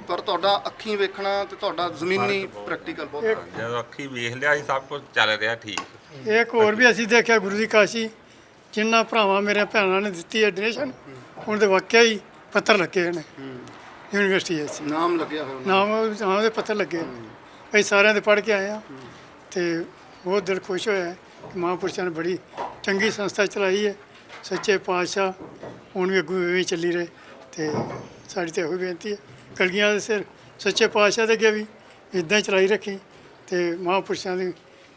ਪਰ ਤੁਹਾਡਾ ਅੱਖੀਂ ਵੇਖਣਾ ਤੇ ਤੁਹਾਡਾ ਜ਼ਮੀਨੀ ਪ੍ਰੈਕਟੀਕਲ ਬਹੁਤ ਜਦੋਂ ਅੱਖੀ ਵੇਖ ਲਿਆ ਸੀ ਸਭ ਕੁਝ ਚੱਲ ਰਿਹਾ ਠੀਕ। ਇੱਕ ਹੋਰ ਵੀ ਅਸੀਂ ਦੇਖਿਆ ਗੁਰੂ ਦੀ ਕਾਸ਼ੀ, ਜਿਨ੍ਹਾਂ ਭਰਾਵਾਂ ਮੇਰੇ ਭੈਣਾਂ ਨੇ ਦਿੱਤੀ ਹੈ ਡੋਨੇਸ਼ਨ, ਹੁਣ ਤੇ ਵਾਕਿਆ ਹੀ ਪੱਤਰ ਲੱਗੇ ਨੇ ਯੂਨੀਵਰਸਿਟੀ ਵਿੱਚ, ਨਾਮ ਲੱਗਿਆ ਹੋਇਆ। ਨਾਮ ਦੇ ਪੱਤਰ ਲੱਗੇ ਨੇ। ਅਸੀਂ ਸਾਰਿਆਂ ਦੇ ਪੜ੍ਹ ਕੇ ਆਏ ਹਾਂ ਤੇ ਬਹੁਤ ਦਿਲ ਖੁਸ਼ ਹੋਇਆ ਕਿ ਮਹਾਂਪੁਰਸ਼ਾਂ ਨੇ ਬੜੀ ਚੰਗੀ ਸੰਸਥਾ ਚਲਾਈ ਹੈ। ਸੱਚੇ ਪਾਤਸ਼ਾਹ ਹੁਣ ਵੀ ਅੱਗੋਂ ਇਵੇਂ ਚੱਲੀ ਰਹੇ ਤੇ ਸਾਡੀ ਤਾਂ ਇਹੋ ਬੇਨਤੀ ਹੈ ਕਲਗੀਆਂ ਦੇ ਸਿਰ ਸੱਚੇ ਪਾਤਸ਼ਾਹ ਦੇ ਅੱਗੇ ਵੀ ਇੱਦਾਂ ਹੀ ਚਲਾਈ ਰੱਖੀ ਤੇ ਮਹਾਂਪੁਰਸ਼ਾਂ ਦੇ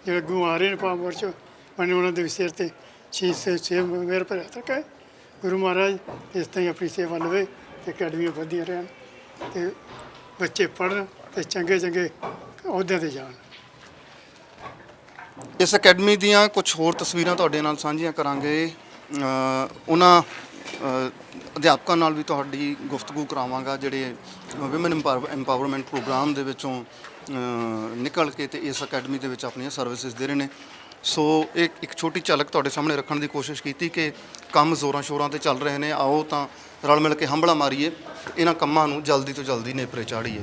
ਜਿਹੜੇ ਅੱਗੋਂ ਆ ਰਹੇ ਨੇ ਪਾਮਪੁਰ 'ਚ ਮਨ ਉਹਨਾਂ ਦੇ ਵੀ ਸਿਰ ਤੇ ਛੇ ਮੇਰ ਪਰ ਹੱਥ ਰੱਖੇ। ਗੁਰੂ ਮਹਾਰਾਜ ਇਸ ਤਰ੍ਹਾਂ ਹੀ ਆਪਣੀ ਸੇਵਾ ਲਵੇ ਤੇ ਅਕੈਡਮੀਆਂ ਵਧੀਆਂ ਰਹਿਣ ਤੇ ਬੱਚੇ ਪੜ੍ਹਨ ਤੇ ਚੰਗੇ ਅਹੁਦਿਆਂ 'ਤੇ ਜਾਣ। ਇਸ ਅਕੈਡਮੀ ਦੀਆਂ ਕੁਝ ਹੋਰ ਤਸਵੀਰਾਂ ਤੁਹਾਡੇ ਨਾਲ ਸਾਂਝੀਆਂ ਕਰਾਂਗੇ। ਉਹਨਾਂ ਅਧਿਆਪਕਾਂ ਨਾਲ ਵੀ ਤੁਹਾਡੀ ਗੁਫ਼ਤਗੂ ਕਰਾਵਾਂਗਾ ਜਿਹੜੇ ਵਿਮਨ ਐਮਪਾਵਰਮੈਂਟ ਪ੍ਰੋਗਰਾਮ ਦੇ ਵਿੱਚੋਂ ਨਿਕਲ ਕੇ ਤੇ ਇਸ ਅਕੈਡਮੀ ਦੇ ਵਿੱਚ ਆਪਣੀਆਂ ਸਰਵਿਸਿਜ਼ ਦੇ ਰਹੇ ਨੇ। ਸੋ ਇੱਕ ਛੋਟੀ ਝਲਕ ਤੁਹਾਡੇ ਸਾਹਮਣੇ ਰੱਖਣ ਦੀ ਕੋਸ਼ਿਸ਼ ਕੀਤੀ ਕਿ ਕੰਮ ਜ਼ੋਰਾਂ ਸ਼ੋਰਾਂ ਤੇ ਚੱਲ ਰਹੇ ਨੇ। ਆਓ ਤਾਂ ਰਲ ਮਿਲ ਕੇ ਹੰਭਲਾ ਮਾਰੀਏ, ਇਹਨਾਂ ਕੰਮਾਂ ਨੂੰ ਜਲਦੀ ਤੋਂ ਜਲਦੀ ਨੇਪਰੇ ਚਾੜੀਏ।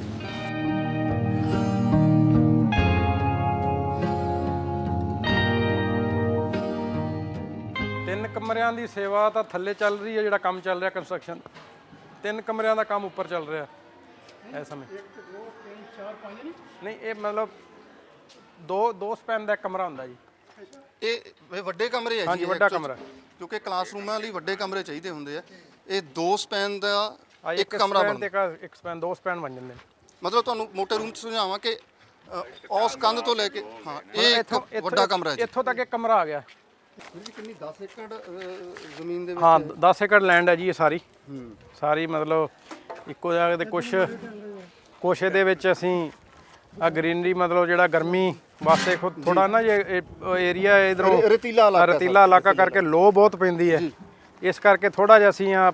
ਤਿੰਨ ਕਮਰਿਆਂ ਦੀ ਸੇਵਾ ਤਾਂ ਥੱਲੇ ਚੱਲ ਰਹੀ ਹੈ, ਜਿਹੜਾ ਕੰਮ ਚੱਲ ਰਿਹਾ ਕੰਸਟਰਕਸ਼ਨ। 3 ਕਮਰਿਆਂ ਦਾ ਕੰਮ ਉੱਪਰ ਚੱਲ ਰਿਹਾ ਇਸ ਸਮੇਂ। 1 2 3 4 5 ਨਹੀਂ, ਇਹ ਮਤਲਬ ਦੋ ਸਪੈਨ ਦਾ ਇੱਕ ਕਮਰਾ ਹੁੰਦਾ ਜੀ। ਇਹ ਵੱਡੇ ਕਮਰੇ ਹੈ ਹਾਂਜੀ, ਵੱਡਾ ਕਮਰਾ, ਕਿਉਂਕਿ ਕਲਾਸਰੂਮਾਂ ਲਈ ਵੱਡੇ ਕਮਰੇ ਚਾਹੀਦੇ ਹੁੰਦੇ ਆ। ਇਹ 2 ਸਪੈਨ ਦਾ ਇੱਕ ਕਮਰਾ ਬਣਦਾ। ਇੱਕ ਸਪੈਨ 2 ਸਪੈਨ ਬਣ ਜਾਂਦੇ ਨੇ। ਮਤਲਬ ਤੁਹਾਨੂੰ ਮੋਟੇ ਰੂਮ 'ਚ ਸਮਝਾਵਾਂ ਕਿ ਉਸ ਕੰਧ ਤੋਂ ਲੈ ਕੇ ਇਹ ਵੱਡਾ ਕਮਰਾ ਹੈ। ਇੱਥੋਂ ਤੱਕ ਇੱਕ ਕਮਰਾ ਆ ਗਿਆ। ਕਿੰਨੀ 10 ਏਕੜ ਜ਼ਮੀਨ ਦੇ ਵਿੱਚ? ਹਾਂ, 10 ਏਕੜ ਲੈਂਡ ਹੈ ਜੀ ਇਹ ਸਾਰੀ ਮਤਲਬ ਇੱਕੋ ਜਗ੍ਹਾ ਤੇ ਕੁਛ ਇਹਦੇ ਵਿੱਚ ਅਸੀਂ ਆ ਗ੍ਰੀਨਰੀ ਮਤਲਬ ਜਿਹੜਾ ਗਰਮੀ ਵਾਸਤੇ ਥੋੜਾ ਨਾ ਜੇ ਏਰੀਆ ਇਧਰੋਂ ਰਤੀਲਾ ਇਲਾਕਾ ਕਰਕੇ ਲੋ ਬਹੁਤ ਪੈਂਦੀ ਹੈ, ਇਸ ਕਰਕੇ ਥੋੜਾ ਜਿਹਾ ਅਸੀਂ ਆ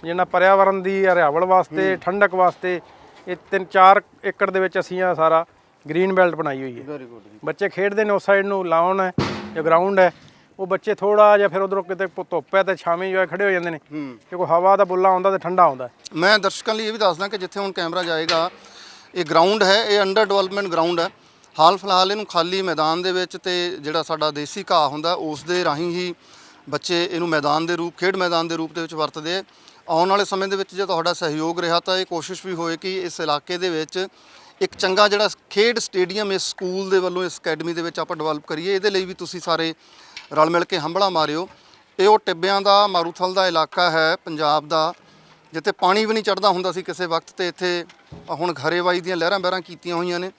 ਜਿਹੜਾ ਪਰਿਆਵਰਨ ਦੀ ਹਰਿਆਵਲ ਵਾਸਤੇ ਠੰਡਕ ਵਾਸਤੇ ਇਹ 3-4 ਏਕੜ ਦੇ ਵਿੱਚ ਅਸੀਂ ਆ ਸਾਰਾ ਗ੍ਰੀਨ ਬੈਲਟ ਬਣਾਈ ਹੋਈ ਹੈ। ਬੱਚੇ ਖੇਡਦੇ ਨੇ ਉਸ ਸਾਈਡ ਨੂੰ, ਲਾਉਣ ਹੈ ਜਾਂ ਗਰਾਊਂਡ ਹੈ, ਉਹ ਬੱਚੇ ਥੋੜਾ ਜਿਹਾ ਫਿਰ ਉਧਰੋਂ ਕਿਤੇ ਧੁੱਪ ਹੈ ਤੇ ਛਾਵੇਂ ਜੋ ਖੜੇ ਹੋ ਜਾਂਦੇ ਨੇ ਕਿ ਕੋਈ ਹਵਾ ਦਾ ਬੁੱਲਾ ਆਉਂਦਾ ਤੇ ਠੰਡਾ ਆਉਂਦਾ। ਮੈਂ ਦਰਸ਼ਕਾਂ ਲਈ ਇਹ ਵੀ ਦੱਸਦਾ ਕਿ ਜਿੱਥੇ ਹੁਣ ਕੈਮਰਾ ਜਾਏਗਾ ਇਹ ਗਰਾਊਂਡ ਹੈ, ਇਹ ਅੰਡਰ ਡਿਵੈਲਪਮੈਂਟ ਗਰਾਊਂਡ ਹੈ। ਹਾਲ ਫਿਲਹਾਲ ਇਹਨੂੰ ਖਾਲੀ ਮੈਦਾਨ ਦੇ ਵਿੱਚ ਤੇ ਜਿਹੜਾ ਸਾਡਾ ਦੇਸੀ ਘਾਹ ਹੁੰਦਾ ਉਸ ਦੇ ਰਾਹੀਂ ਹੀ ਬੱਚੇ ਇਹਨੂੰ ਮੈਦਾਨ ਦੇ ਰੂਪ, ਖੇਡ ਮੈਦਾਨ ਦੇ ਰੂਪ ਦੇ ਵਿੱਚ ਵਰਤਦੇ ਆ। ਆਉਣ ਵਾਲੇ ਸਮੇਂ ਦੇ ਵਿੱਚ ਜੇ ਤੁਹਾਡਾ ਸਹਿਯੋਗ ਰਿਹਾ ਤਾਂ ਇਹ ਕੋਸ਼ਿਸ਼ ਵੀ ਹੋਏ ਕਿ ਇਸ ਇਲਾਕੇ ਦੇ ਵਿੱਚ ਇੱਕ ਚੰਗਾ ਜਿਹੜਾ ਖੇਡ ਸਟੇਡੀਅਮ ਇਸ ਸਕੂਲ ਦੇ ਵੱਲੋਂ ਇਸ ਅਕੈਡਮੀ ਦੇ ਵਿੱਚ ਆਪਾਂ ਡਿਵੈਲਪ ਕਰੀਏ। ਇਹਦੇ ਲਈ ਵੀ ਤੁਸੀਂ ਸਾਰੇ ਰਲ ਮਿਲ ਕੇ ਹੰਭਲਾ ਮਾਰਿਓ। ਇਹ ਉਹ ਟਿੱਬਿਆਂ ਦਾ ਮਾਰੂਥਲ ਦਾ ਇਲਾਕਾ ਹੈ ਪੰਜਾਬ ਦਾ, ਜਿੱਥੇ ਪਾਣੀ ਵੀ ਨਹੀਂ ਚੜ੍ਹਦਾ ਹੁੰਦਾ ਸੀ ਕਿਸੇ ਵਕਤ, ਤੇ ਇੱਥੇ ਹੁਣ ਘਰੇਵਾਈ ਦੀਆਂ ਲਹਿਰਾਂ ਬਹਿਰਾਂ ਕੀਤੀਆਂ ਹੋਈਆਂ ਨੇ।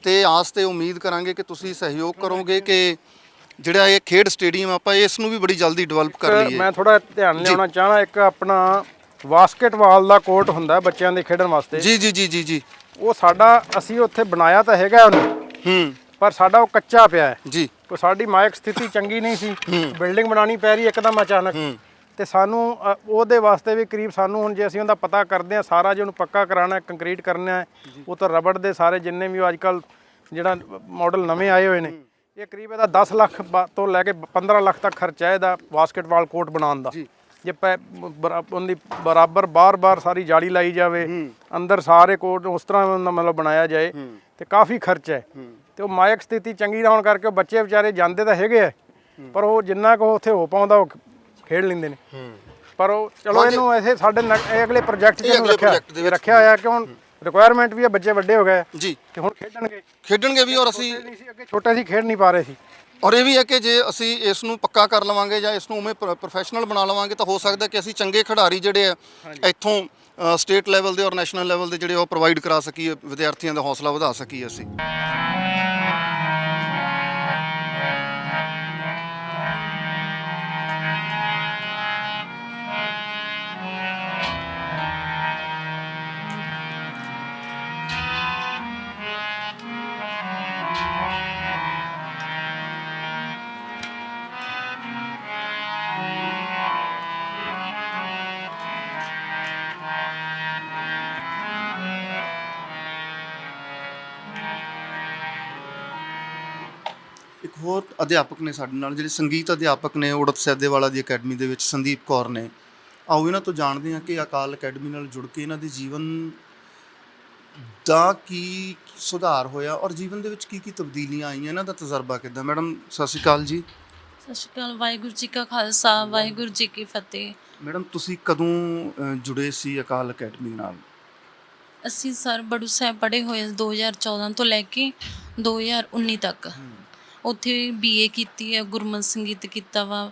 ਤੇ ਆਸ ਤੇ ਉਮੀਦ ਕਰਾਂਗੇ ਕਿ ਤੁਸੀਂ ਸਹਿਯੋਗ ਕਰੋਗੇ ਕਿ ਜਿਹੜਾ ਇਹ ਖੇਡ ਸਟੇਡੀਅਮ ਆਪਾਂ ਇਸ ਨੂੰ ਵੀ ਬੜੀ ਜਲਦੀ ਡਿਵੈਲਪ ਕਰ ਲਈਏ। ਮੈਂ ਥੋੜਾ ਧਿਆਨ ਲਿਆਉਣਾ ਚਾਹਣਾ, ਇੱਕ ਆਪਣਾ ਬਾਸਕਟਬਾਲ ਦਾ ਕੋਰਟ ਹੁੰਦਾ ਬੱਚਿਆਂ ਦੇ ਖੇਡਣ ਵਾਸਤੇ। ਜੀ ਜੀ ਜੀ ਜੀ ਜੀ। ਉਹ ਸਾਡਾ ਅਸੀਂ ਉੱਥੇ ਬਣਾਇਆ ਤਾਂ ਹੈਗਾ ਉਹਨੂੰ, ਪਰ ਸਾਡਾ ਉਹ ਕੱਚਾ ਪਿਆ ਹੈ ਜੀ। ਉਹ ਸਾਡੀ ਮਾਇਕ ਸਥਿਤੀ ਚੰਗੀ ਨਹੀਂ ਸੀ, ਬਿਲਡਿੰਗ ਬਣਾਉਣੀ ਪੈ ਰਹੀ ਇੱਕਦਮ ਅਚਾਨਕ। ਤੇ ਸਾਨੂੰ ਉਹਦੇ ਵਾਸਤੇ ਵੀ ਕਰੀਬ ਸਾਨੂੰ ਹੁਣ ਜੇ ਅਸੀਂ ਉਹਦਾ ਪਤਾ ਕਰਦੇ ਹਾਂ, ਸਾਰਾ ਜੇ ਉਹਨੂੰ ਪੱਕਾ ਕਰਾਉਣਾ, ਕੰਕਰੀਟ ਕਰਨਾ ਹੈ, ਉਹ ਤਾਂ ਰਬੜ ਦੇ ਸਾਰੇ ਜਿੰਨੇ ਵੀ ਅੱਜ ਕੱਲ੍ਹ ਜਿਹੜਾ ਮਾਡਲ ਨਵੇਂ ਆਏ ਹੋਏ ਨੇ, ਇਹ ਕਰੀਬ ਇਹਦਾ 10 ਲੱਖ ਤੋਂ ਲੈ ਕੇ 15 ਲੱਖ ਤੱਕ ਖਰਚਾ ਹੈ ਇਹਦਾ ਬਾਸਕਟਬਾਲ ਕੋਰਟ ਬਣਾਉਣ ਦਾ। ਜੇ ਉਹਦੀ ਬਰਾਬਰ ਬਾਰ-ਬਾਰ ਸਾਰੀ ਜਾਲੀ ਲਾਈ ਜਾਵੇ, ਅੰਦਰ ਸਾਰੇ ਕੋਰਟ ਉਸ ਤਰ੍ਹਾਂ ਮਤਲਬ ਬਣਾਇਆ ਜਾਏ, ਤੇ ਕਾਫੀ ਖਰਚਾ ਹੈ। ਤੇ ਉਹ ਮਾਇਕ ਸਥਿਤੀ ਚੰਗੀ ਨਾ ਹੋਣ ਕਰਕੇ ਉਹ ਬੱਚੇ ਵਿਚਾਰੇ ਜਾਂਦੇ ਤਾਂ ਹੈਗੇ ਆ, ਪਰ ਉਹ ਜਿੰਨਾ ਕੁ ਉੱਥੇ ਹੋ ਪਾਉਂਦਾ ਉਹ ਖੇਡ ਲੈਂਦੇ ਨੇ। ਪਰ ਉਹ ਚਲੋ ਇਹਨੂੰ ਐਸੇ ਸਾਡੇ ਅਗਲੇ ਪ੍ਰੋਜੈਕਟ 'ਚ ਰੱਖਿਆ ਹੋਇਆ ਕਿ ਹੁਣ ਰਿਕੁਆਇਰਮੈਂਟ ਵੀ ਹੈ, ਬੱਚੇ ਵੱਡੇ ਹੋ ਗਏ ਜੀ ਤੇ ਹੁਣ ਖੇਡਣਗੇ ਵੀ। ਔਰ ਅਸੀਂ ਅੱਗੇ ਛੋਟੇ ਸੀ, ਖੇਡ ਨਹੀਂ ਪਾ ਰਹੇ ਸੀ। ਔਰ ਇਹ ਵੀ ਹੈ ਕਿ ਜੇ ਅਸੀਂ ਇਸ ਨੂੰ ਪੱਕਾ ਕਰ ਲਵਾਂਗੇ ਜਾਂ ਇਸ ਨੂੰ ਉਵੇਂ ਪ੍ਰੋਫੈਸ਼ਨਲ ਬਣਾ ਲਵਾਂਗੇ ਤਾਂ ਹੋ ਸਕਦਾ ਕਿ ਅਸੀਂ ਚੰਗੇ ਖਿਡਾਰੀ ਜਿਹੜੇ ਆ ਇੱਥੋਂ ਸਟੇਟ ਲੈਵਲ ਦੇ ਔਰ ਨੈਸ਼ਨਲ ਲੈਵਲ ਦੇ ਜਿਹੜੇ ਉਹ ਪ੍ਰੋਵਾਈਡ ਕਰਾ ਸਕੀਏ, ਵਿਦਿਆਰਥੀਆਂ ਦਾ ਹੌਸਲਾ ਵਧਾ ਸਕੀਏ ਅਸੀਂ। ਇੱਕ ਹੋਰ ਅਧਿਆਪਕ ਨੇ ਸਾਡੇ ਨਾਲ, ਜਿਹੜੇ ਸੰਗੀਤ ਅਧਿਆਪਕ ਨੇ ਉੜਤ ਸੈਦੇਵਾਲਾ ਦੀ ਅਕੈਡਮੀ ਦੇ ਵਿੱਚ, ਸੰਦੀਪ ਕੌਰ ਨੇ। ਆਓ ਇਹਨਾਂ ਤੋਂ ਜਾਣਦੇ ਹਾਂ ਕਿ ਅਕਾਲ ਅਕੈਡਮੀ ਨਾਲ ਜੁੜ ਕੇ ਇਹਨਾਂ ਦੇ ਜੀਵਨ ਦਾ ਕੀ ਸੁਧਾਰ ਹੋਇਆ ਔਰ ਜੀਵਨ ਦੇ ਵਿੱਚ ਕੀ ਕੀ ਤਬਦੀਲੀਆਂ ਆਈਆਂ, ਇਹਨਾਂ ਦਾ ਤਜਰਬਾ ਕਿੱਦਾਂ। ਮੈਡਮ ਸਤਿ ਸ਼੍ਰੀ ਅਕਾਲ ਜੀ। ਸਤਿ ਸ਼੍ਰੀ ਅਕਾਲ। ਵਾਹਿਗੁਰੂ ਜੀ ਕਾ ਖਾਲਸਾ, ਵਾਹਿਗੁਰੂ ਜੀ ਕੀ ਫਤਿਹ। ਮੈਡਮ ਤੁਸੀਂ ਕਦੋਂ ਜੁੜੇ ਸੀ ਅਕਾਲ ਅਕੈਡਮੀ ਨਾਲ? ਅਸੀਂ ਸਰ ਬੜੂ ਸਾਹਿਬ ਪੜ੍ਹੇ ਹੋਏ 2014 ਤੋਂ ਲੈ ਕੇ 2019 ਤੱਕ। ਉੱਥੇ BA ਕੀਤੀ ਹੈ, ਗੁਰਮਤਿ ਸੰਗੀਤ ਕੀਤਾ ਵਾ,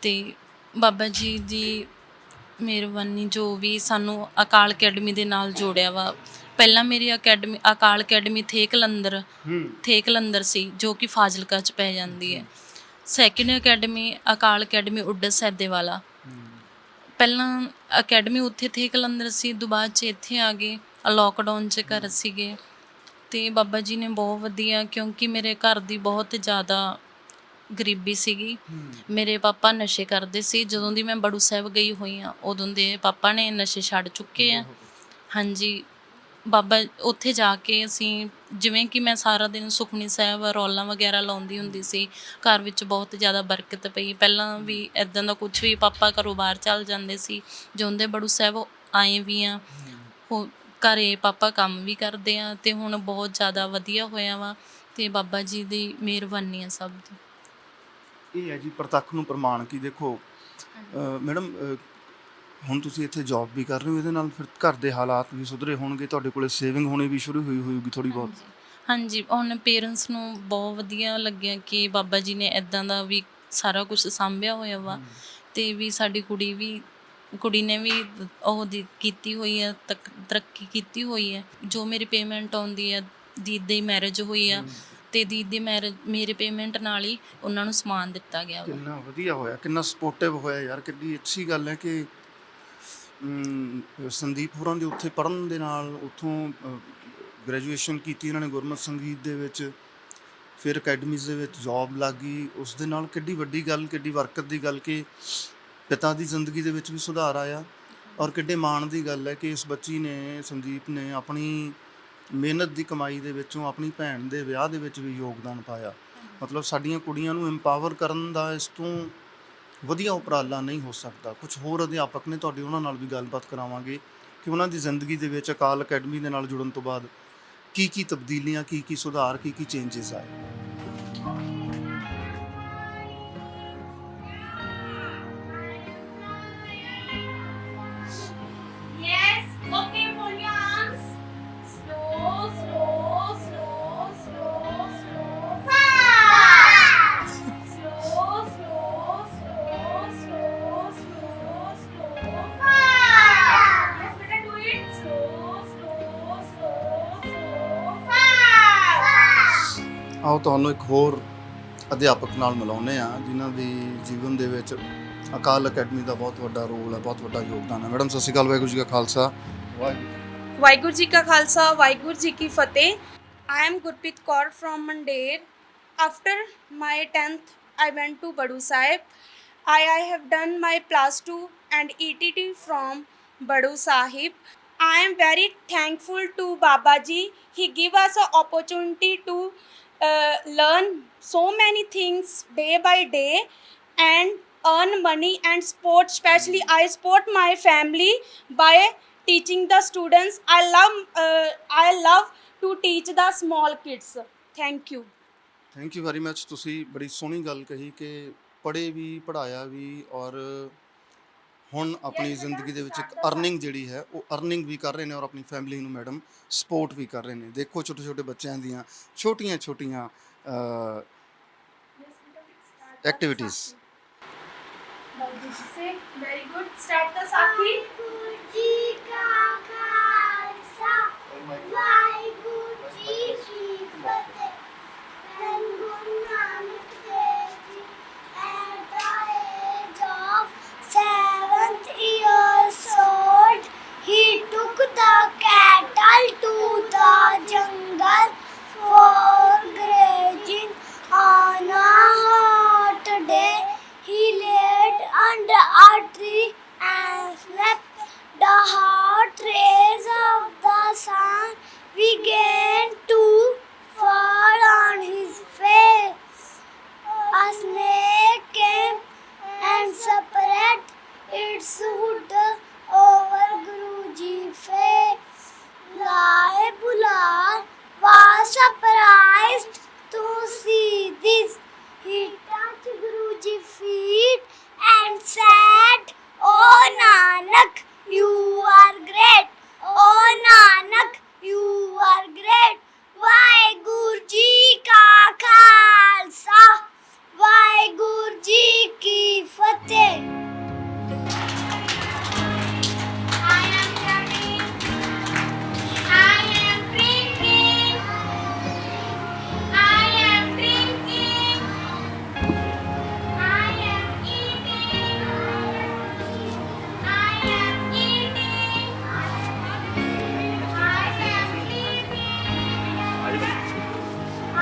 ਤੇ ਬਾਬਾ ਜੀ ਦੀ ਮਿਹਰਬਾਨੀ ਜੋ ਵੀ ਸਾਨੂੰ ਅਕਾਲ ਅਕੈਡਮੀ ਦੇ ਨਾਲ ਜੋੜਿਆ ਵਾ। ਪਹਿਲਾਂ ਮੇਰੀ ਅਕਾਲ ਅਕੈਡਮੀ ਥੇ ਕਲੰਦਰ ਸੀ, ਜੋ ਕਿ ਫਾਜ਼ਿਲਕਾ 'ਚ ਪੈ ਜਾਂਦੀ ਹੈ। ਸੈਕਿੰਡ ਅਕੈਡਮੀ ਅਕਾਲ ਅਕੈਡਮੀ ਉੜਤ ਸੈਦੇਵਾਲਾ। ਪਹਿਲਾਂ ਅਕੈਡਮੀ ਉੱਥੇ ਥੇ ਕਲੰਦਰ ਸੀ, ਦੁਬਾਰਾ 'ਚ ਇੱਥੇ ਆ ਗਏ। ਲੋਕਡਾਊਨ 'ਚ ਘਰ ਸੀਗੇ, ਅਤੇ ਬਾਬਾ ਜੀ ਨੇ ਬਹੁਤ ਵਧੀਆ, ਕਿਉਂਕਿ ਮੇਰੇ ਘਰ ਦੀ ਬਹੁਤ ਜ਼ਿਆਦਾ ਗਰੀਬੀ ਸੀਗੀ। ਮੇਰੇ ਪਾਪਾ ਨਸ਼ੇ ਕਰਦੇ ਸੀ। ਜਦੋਂ ਦੀ ਮੈਂ ਬੜੂ ਸਾਹਿਬ ਗਈ ਹੋਈ ਹਾਂ, ਉਦੋਂ ਦੇ ਪਾਪਾ ਨੇ ਨਸ਼ੇ ਛੱਡ ਚੁੱਕੇ ਆ। ਹਾਂਜੀ, ਬਾਬਾ ਉੱਥੇ ਜਾ ਕੇ ਅਸੀਂ, ਜਿਵੇਂ ਕਿ ਮੈਂ ਸਾਰਾ ਦਿਨ ਸੁਖਮਨੀ ਸਾਹਿਬ ਰੌਲਾਂ ਵਗੈਰਾ ਲਾਉਂਦੀ ਹੁੰਦੀ ਸੀ, ਘਰ ਵਿੱਚ ਬਹੁਤ ਜ਼ਿਆਦਾ ਬਰਕਤ ਪਈ। ਪਹਿਲਾਂ ਵੀ ਇੱਦਾਂ ਦਾ ਕੁਛ ਵੀ, ਪਾਪਾ ਘਰੋਂ ਬਾਹਰ ਚੱਲ ਜਾਂਦੇ ਸੀ, ਜਿਉਂਦੇ ਬੜੂ ਸਾਹਿਬ ਆਏ ਵੀ ਆ। ਘਰੇ ਪਾਪਾ ਕੰਮ ਵੀ ਕਰਦੇ ਆ, ਅਤੇ ਹੁਣ ਬਹੁਤ ਜ਼ਿਆਦਾ ਵਧੀਆ ਹੋਇਆ ਵਾ, ਅਤੇ ਬਾਬਾ ਜੀ ਦੀ ਮਿਹਰਬਾਨੀ ਆ ਸਭ ਦੀ। ਇਹ ਹੈ ਜੀ ਪ੍ਰਤੱਖ ਨੂੰ ਪ੍ਰਮਾਣ ਕਿ ਦੇਖੋ ਮੈਡਮ ਹੁਣ ਤੁਸੀਂ ਇੱਥੇ ਜੌਬ ਵੀ ਕਰ ਰਹੇ ਹੋ, ਇਹਦੇ ਨਾਲ ਫਿਰ ਘਰ ਦੇ ਹਾਲਾਤ ਵੀ ਸੁਧਰੇ ਹੋਣਗੇ, ਤੁਹਾਡੇ ਕੋਲ ਸੇਵਿੰਗ ਹੋਣੀ ਵੀ ਸ਼ੁਰੂ ਹੋਈ ਹੋਊਗੀ ਥੋੜ੍ਹੀ ਬਹੁਤ। ਹਾਂਜੀ, ਹੁਣ ਪੇਰੈਂਟਸ ਨੂੰ ਬਹੁਤ ਵਧੀਆ ਲੱਗਿਆ ਕਿ ਬਾਬਾ ਜੀ ਨੇ ਇੱਦਾਂ ਦਾ ਵੀ ਸਾਰਾ ਕੁਛ ਸਾਂਭਿਆ ਹੋਇਆ ਵਾ, ਅਤੇ ਵੀ ਸਾਡੀ ਕੁੜੀ ਨੇ ਵੀ ਕੀਤੀ ਹੋਈ ਹੈ, ਤਰੱਕੀ ਕੀਤੀ ਹੋਈ ਹੈ। ਜੋ ਮੇਰੀ ਪੇਮੈਂਟ ਆਉਂਦੀ ਹੈ, ਦੀਦੀ ਦੀ ਮੈਰਿਜ ਹੋਈ ਆ, ਅਤੇ ਦੀਦੀ ਦੀ ਮੇਰੇ ਪੇਮੈਂਟ ਨਾਲ ਹੀ ਉਹਨਾਂ ਨੂੰ ਸਮਾਨ ਦਿੱਤਾ ਗਿਆ। ਕਿੰਨਾ ਵਧੀਆ ਹੋਇਆ, ਕਿੰਨਾ ਸਪੋਰਟਿਵ ਹੋਇਆ ਯਾਰ, ਕਿੰਨੀ ਅੱਛੀ ਗੱਲ ਹੈ ਕਿ ਸੰਦੀਪ ਹੋਰਾਂ ਦੇ ਉੱਥੇ ਪੜ੍ਹਨ ਦੇ ਨਾਲ ਉੱਥੋਂ ਗ੍ਰੈਜੂਏਸ਼ਨ ਕੀਤੀ ਇਹਨਾਂ ਨੇ ਗੁਰਮਤਿ ਸੰਗੀਤ ਦੇ ਵਿੱਚ, ਫਿਰ ਅਕੈਡਮੀਜ਼ ਦੇ ਵਿੱਚ ਜੌਬ ਲੱਗ ਗਈ। ਉਸ ਦੇ ਨਾਲ ਕਿੱਡੀ ਵੱਡੀ ਗੱਲ, ਕਿੱਡੀ ਬਰਕਤ ਦੀ ਗੱਲ ਕਿ ਪਿਤਾ ਦੀ ਜ਼ਿੰਦਗੀ ਦੇ ਵਿੱਚ ਵੀ ਸੁਧਾਰ ਆਇਆ। ਔਰ ਕਿੱਡੇ ਮਾਣ ਦੀ ਗੱਲ ਹੈ ਕਿ ਇਸ ਬੱਚੀ ਨੇ, ਸੰਦੀਪ ਨੇ, ਆਪਣੀ ਮਿਹਨਤ ਦੀ ਕਮਾਈ ਦੇ ਵਿੱਚੋਂ ਆਪਣੀ ਭੈਣ ਦੇ ਵਿਆਹ ਦੇ ਵਿੱਚ ਵੀ ਯੋਗਦਾਨ ਪਾਇਆ। ਮਤਲਬ ਸਾਡੀਆਂ ਕੁੜੀਆਂ ਨੂੰ ਐਮਪਾਵਰ ਕਰਨ ਦਾ ਇਸ ਤੋਂ ਵਧੀਆ ਉਪਰਾਲਾ ਨਹੀਂ ਹੋ ਸਕਦਾ। ਕੁਝ ਹੋਰ ਅਧਿਆਪਕ ਨੇ ਤੁਹਾਡੇ, ਉਹਨਾਂ ਨਾਲ ਵੀ ਗੱਲਬਾਤ ਕਰਾਵਾਂਗੇ ਕਿ ਉਹਨਾਂ ਦੀ ਜ਼ਿੰਦਗੀ ਦੇ ਵਿੱਚ ਅਕਾਲ ਅਕੈਡਮੀ ਦੇ ਨਾਲ ਜੁੜਨ ਤੋਂ ਬਾਅਦ ਕੀ ਕੀ ਤਬਦੀਲੀਆਂ, ਕੀ ਕੀ ਸੁਧਾਰ, ਕੀ ਕੀ ਚੇਂਜਸ ਆਏ। ਆਓ ਤੁਹਾਨੂੰ ਇੱਕ ਹੋਰ ਅਧਿਆਪਕ ਨਾਲ ਮਿਲਾਉਂਦੇ ਆ ਜਿਨ੍ਹਾਂ ਦੀ ਜੀਵਨ ਦੇ ਵਿੱਚ ਅਕਾਲ ਅਕੈਡਮੀ ਦਾ ਬਹੁਤ ਵੱਡਾ ਰੋਲ ਹੈ, ਬਹੁਤ ਵੱਡਾ ਯੋਗਦਾਨ ਹੈ। ਮੈਡਮ ਸਤਿ ਸ਼੍ਰੀ ਅਕਾਲ, ਵਾਹਿਗੁਰੂ ਜੀ ਕਾ ਖਾਲਸਾ। ਵਾਹਿਗੁਰੂ ਜੀ ਕਾ ਖਾਲਸਾ ਵਾਹਿਗੁਰੂ ਜੀ ਕੀ ਫਤਿਹ। I am Gurpreet Kaur from Mandir. After my 10th, I went to Badu Sahib. I have done my plus 2 and ETT from Badu Sahib. I am very thankful to Baba Ji. He give us an opportunity to learn so many things day by day and earn money and sport. Especially I support my family by teaching the students. I love to teach the small kids. Thank you. Thank you very much. ਤੁਸੀਂ ਬੜੀ ਸੋਹਣੀ ਗੱਲ ਕਹੀ ਕਿ ਪੜ੍ਹੇ ਵੀ, ਪੜ੍ਹਾਇਆ ਵੀ, ਔਰ ਹੁਣ ਆਪਣੀ ਜ਼ਿੰਦਗੀ ਦੇ ਵਿੱਚ ਇੱਕ ਅਰਨਿੰਗ ਜਿਹੜੀ ਹੈ ਉਹ ਅਰਨਿੰਗ ਵੀ ਕਰ ਰਹੇ ਨੇ ਔਰ ਆਪਣੀ ਫੈਮਿਲੀ ਨੂੰ ਮੈਡਮ ਸਪੋਰਟ ਵੀ ਕਰ ਰਹੇ ਨੇ। ਦੇਖੋ ਛੋਟੇ ਛੋਟੇ ਬੱਚਿਆਂ ਦੀਆਂ ਛੋਟੀਆਂ ਛੋਟੀਆਂ activities. Very good. Start the Sakhi. ਜੀ ਕਾ ਖਾਲਸਾ ਵਾਹਿਗੁਰੂ ਜੀ ਕੀ ਫਤਿਹ। ਮੈਂ Guru Nanak Dev ji at the age of 7th years old, he took the cattle to the jungle for grazing. On a hot day, he laid under a tree and slept. The hot rays of the sun began to fall on his face. A snake came and spread its hood over Guruji's face. Lai Bular was surprised to see this. He touched Guruji's feet and said, "Oh Nanak, you are great. Oh Nanak, you are great." Waheguru ji ਕਾ ਖਾਲਸਾ ਵਾਹਿਗੁਰੂ ਜੀ ਕੀ ਫਤਿਹ। I am running, I am drinking, I am drinking, I am eating, I am eating, I am sleeping,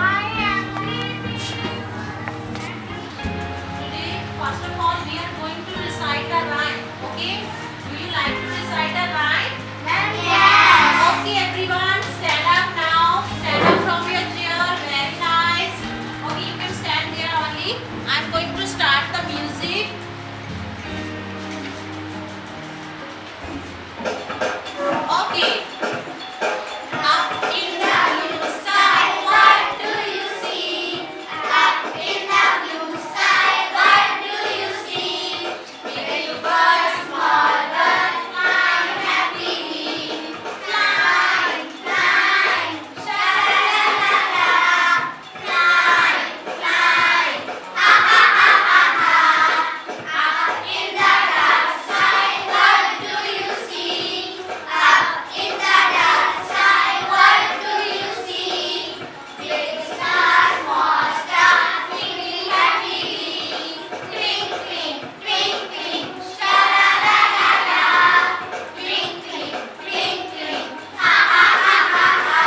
I am sleeping. Today, first of all, we are going to recite a rhyme. Okay? Do you like to recite a rhyme? Yes. Okay, everyone, stand up now. Stand up from your chair. Very nice. Okay, you can stand there only. I'm going to start the music. Okay. Up in the blue sky, what do you see? Up in the blue sky, what do you see? Big birds, small birds, flying happily. Flying, flying, sha-la-la-la-la. Flying, flying, ha-ha-ha-ha-ha. Up in the dark sky, what do you see? Up in the dark sky, what do you see? Big star, small star, twinkling happily. Twinkling, twinkling, sha-la-la-la-la. Twinkling, twinkling, ha-ha-ha-ha-ha.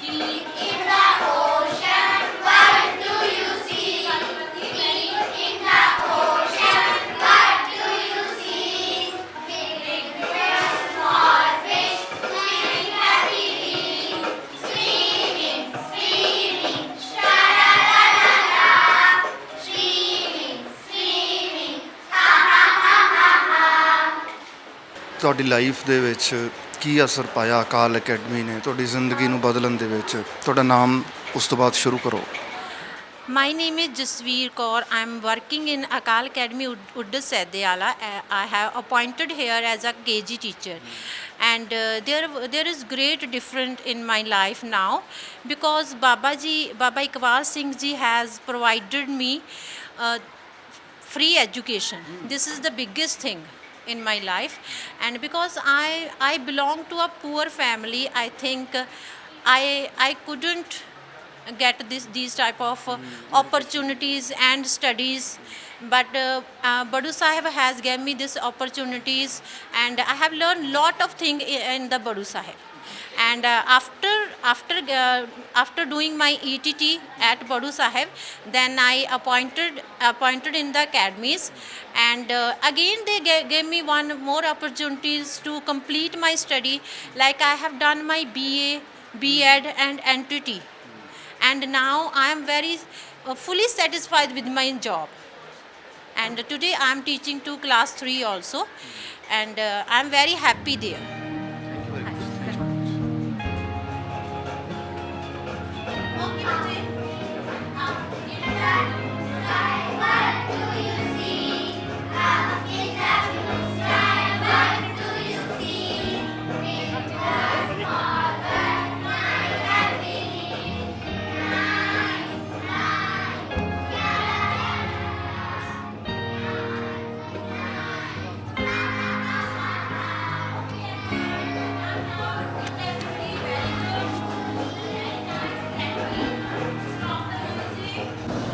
Deep in the ocean, what do you see? Deep in the ocean, what do you see? Big fish, small fish, swimming happily. Swimming, swimming, sha-la-la-la-la. Swimming, swimming, ha-ha-ha-ha-ha. ਤੁਹਾਡੀ life ਦੇ ਵਿੱਚ ਕੀ ਅਸਰ ਪਾਇਆ ਅਕਾਲ academy ਨੇ ਤੁਹਾਡੀ ਜ਼ਿੰਦਗੀ ਨੂੰ ਬਦਲਣ ਦੇ ਵਿੱਚ? ਤੁਹਾਡਾ ਨਾਮ ਉਸ ਤੋਂ ਬਾਅਦ ਸ਼ੁਰੂ ਕਰੋ। My name is Jasveer Kaur. I am working in Akal Academy Udda Saidyala. I have appointed here as a KG teacher, and there is great difference in my life now because Baba Iqbal Singh ji has provided me free education. This is the biggest thing in my life, and because I belong to a poor family, I think I couldn't get these type of opportunities and studies, but Badu Sahib has given me these opportunities, and I have learned lot of things in the Badu Sahib. And after doing my ETT at Badu Sahib, then I appointed in the academies, and again they gave me one more opportunities to complete my study, like I have done my BA, B.Ed and NTT, and now I am very fully satisfied with my job. And today I am teaching to class 3 also, and I am very happy there.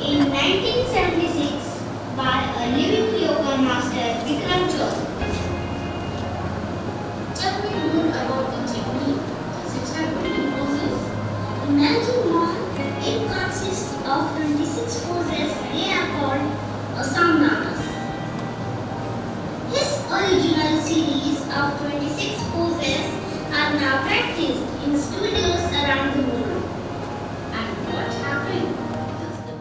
In 1976, by a living yoga master, Bikram Chaudhary. Tell me more about the technique. Does it have many poses? Imagine one. It consists of 26 poses. They are called asanas. His original series of 26 poses are now practiced in studios around the world. And what happened? Does the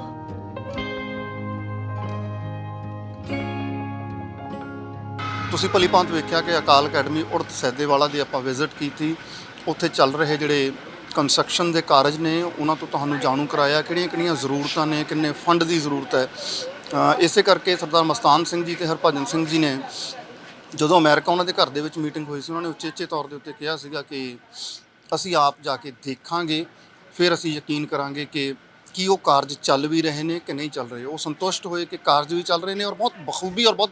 ਤੁਸੀਂ ਭਲੀ ਭਾਂਤ ਵੇਖਿਆ ਕਿ ਅਕਾਲ academy ਉੜਤ ਸੈਦੇਵਾਲਾ ਦੀ ਆਪਾਂ visit ਕੀਤੀ। ਉੱਥੇ ਚੱਲ ਰਹੇ ਜਿਹੜੇ ਕੰਸਟਰਕਸ਼ਨ ਦੇ ਕਾਰਜ ਨੇ ਉਹਨਾਂ ਤੋਂ ਤੁਹਾਨੂੰ ਜਾਣੂ ਕਰਾਇਆ ਕਿਹੜੀਆਂ ਜ਼ਰੂਰਤਾਂ ਨੇ, ਕਿੰਨੇ ਫੰਡ ਦੀ ਜ਼ਰੂਰਤ ਹੈ। ਇਸੇ ਕਰਕੇ ਸਰਦਾਰ ਮਸਤਾਨ ਸਿੰਘ ਜੀ ਤੇ ਹਰਭਜਨ ਸਿੰਘ ਜੀ ਨੇ ਜਦੋਂ ਅਮਰੀਕਾ ਉਹਨਾਂ ਦੇ ਘਰ ਦੇ ਵਿੱਚ ਮੀਟਿੰਗ ਹੋਈ ਸੀ, ਉਹਨਾਂ ਨੇ ਉਚੇਚੇ ਤੌਰ ਦੇ ਉੱਤੇ ਕਿਹਾ ਸੀਗਾ ਕਿ ਅਸੀਂ ਆਪ ਜਾ ਕੇ ਦੇਖਾਂਗੇ, ਫਿਰ ਅਸੀਂ ਯਕੀਨ ਕਰਾਂਗੇ ਕਿ ਕੀ ਉਹ ਕਾਰਜ ਚੱਲ ਵੀ ਰਹੇ ਨੇ ਕਿ ਨਹੀਂ ਚੱਲ ਰਹੇ। ਉਹ ਸੰਤੁਸ਼ਟ ਹੋਏ ਕਿ ਕਾਰਜ ਵੀ ਚੱਲ ਰਹੇ ਨੇ ਔਰ ਬਹੁਤ ਬਖੂਬੀ ਔਰ ਬਹੁਤ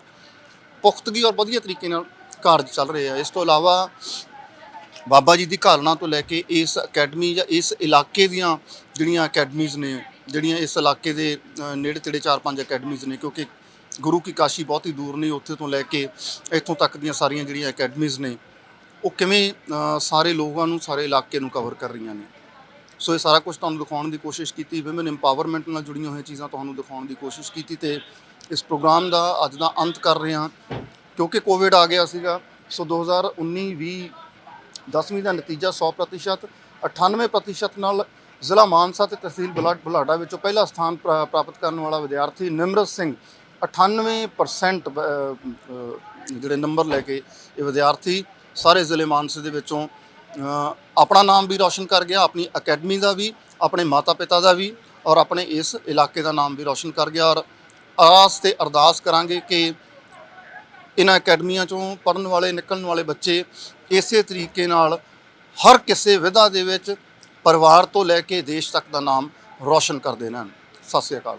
ਪੁਖਤਗੀ ਔਰ ਵਧੀਆ ਤਰੀਕੇ ਨਾਲ ਕਾਰਜ ਚੱਲ ਰਹੇ ਆ। ਇਸ ਤੋਂ ਇਲਾਵਾ ਬਾਬਾ ਜੀ ਦੀ ਘਾਲਣਾ ਤੋਂ ਲੈ ਕੇ ਇਸ ਅਕੈਡਮੀ ਜਾਂ ਇਸ ਇਲਾਕੇ ਦੀਆਂ ਜਿਹੜੀਆਂ ਅਕੈਡਮੀਜ਼ ਨੇ, ਜਿਹੜੀਆਂ ਇਸ ਇਲਾਕੇ ਦੇ ਨੇੜੇ ਤੇੜੇ 4-5 ਅਕੈਡਮੀਜ਼ ਨੇ, ਕਿਉਂਕਿ ਗੁਰੂ ਕੀ ਕਾਸ਼ੀ ਬਹੁਤ ਹੀ ਦੂਰ ਨਹੀਂ, ਉੱਥੇ ਤੋਂ ਲੈ ਕੇ ਇੱਥੋਂ ਤੱਕ ਦੀਆਂ ਸਾਰੀਆਂ ਜਿਹੜੀਆਂ ਅਕੈਡਮੀਜ਼ ਨੇ ਉਹ ਕਿਵੇਂ ਸਾਰੇ ਲੋਕਾਂ ਨੂੰ, ਸਾਰੇ ਇਲਾਕੇ ਨੂੰ ਕਵਰ ਕਰ ਰਹੀਆਂ ਨੇ। ਸੋ ਇਹ ਸਾਰਾ ਕੁਝ ਤੁਹਾਨੂੰ ਦਿਖਾਉਣ ਦੀ ਕੋਸ਼ਿਸ਼ ਕੀਤੀ, ਵਿਮਨ ਇੰਪਾਵਰਮੈਂਟ ਨਾਲ ਜੁੜੀਆਂ ਹੋਈਆਂ ਚੀਜ਼ਾਂ ਤੁਹਾਨੂੰ ਦਿਖਾਉਣ ਦੀ ਕੋਸ਼ਿਸ਼ ਕੀਤੀ। ਤੇ ਇਸ ਪ੍ਰੋਗਰਾਮ ਦਾ ਅੱਜ ਦਾ ਅੰਤ ਕਰ ਰਹੇ ਹਾਂ ਕਿਉਂਕਿ ਕੋਵਿਡ ਆ ਗਿਆ ਸੀਗਾ। ਸੋ 2019-20 10ਵੀਂ ਦਾ ਨਤੀਜਾ 100%, 98% ਨਾਲ ਜ਼ਿਲ੍ਹਾ ਮਾਨਸਾ ਤੇ ਤਹਿਸੀਲ ਬੁਲਾਡਾ ਵਿੱਚੋਂ ਪਹਿਲਾ ਸਥਾਨ ਪ੍ਰਾਪਤ ਕਰਨ ਵਾਲਾ ਵਿਦਿਆਰਥੀ ਨਿਮਰਤ ਸਿੰਘ 98% ਜਿਹੜੇ ਨੰਬਰ ਲੈ ਕੇ ਇਹ ਵਿਦਿਆਰਥੀ ਸਾਰੇ ਜ਼ਿਲ੍ਹੇ ਮਾਨਸੇ ਦੇ ਵਿੱਚੋਂ ਆਪਣਾ ਨਾਮ ਵੀ ਰੌਸ਼ਨ ਕਰ ਗਿਆ, ਆਪਣੀ ਅਕੈਡਮੀ ਦਾ ਵੀ, ਆਪਣੇ ਮਾਤਾ ਪਿਤਾ ਦਾ ਵੀ ਔਰ ਆਪਣੇ ਇਸ ਇਲਾਕੇ ਦਾ ਨਾਮ ਵੀ ਰੌਸ਼ਨ ਕਰ ਗਿਆ। ਔਰ ਆਸ ਤੇ ਅਰਦਾਸ ਕਰਾਂਗੇ ਕਿ ਇਹਨਾਂ ਅਕੈਡਮੀਆਂ 'ਚੋਂ ਪੜ੍ਹਨ ਵਾਲੇ, ਨਿਕਲਣ ਵਾਲੇ ਬੱਚੇ ਇਸੇ ਤਰੀਕੇ ਨਾਲ ਹਰ ਕਿਸੇ ਵਿਧਾ ਦੇ ਵਿੱਚ ਪਰਿਵਾਰ ਤੋਂ ਲੈ ਕੇ ਦੇਸ਼ ਤੱਕ ਦਾ ਨਾਮ ਰੌਸ਼ਨ ਕਰਦੇ ਰਹਿਣ। ਸਤਿ ਸ਼੍ਰੀ ਅਕਾਲ।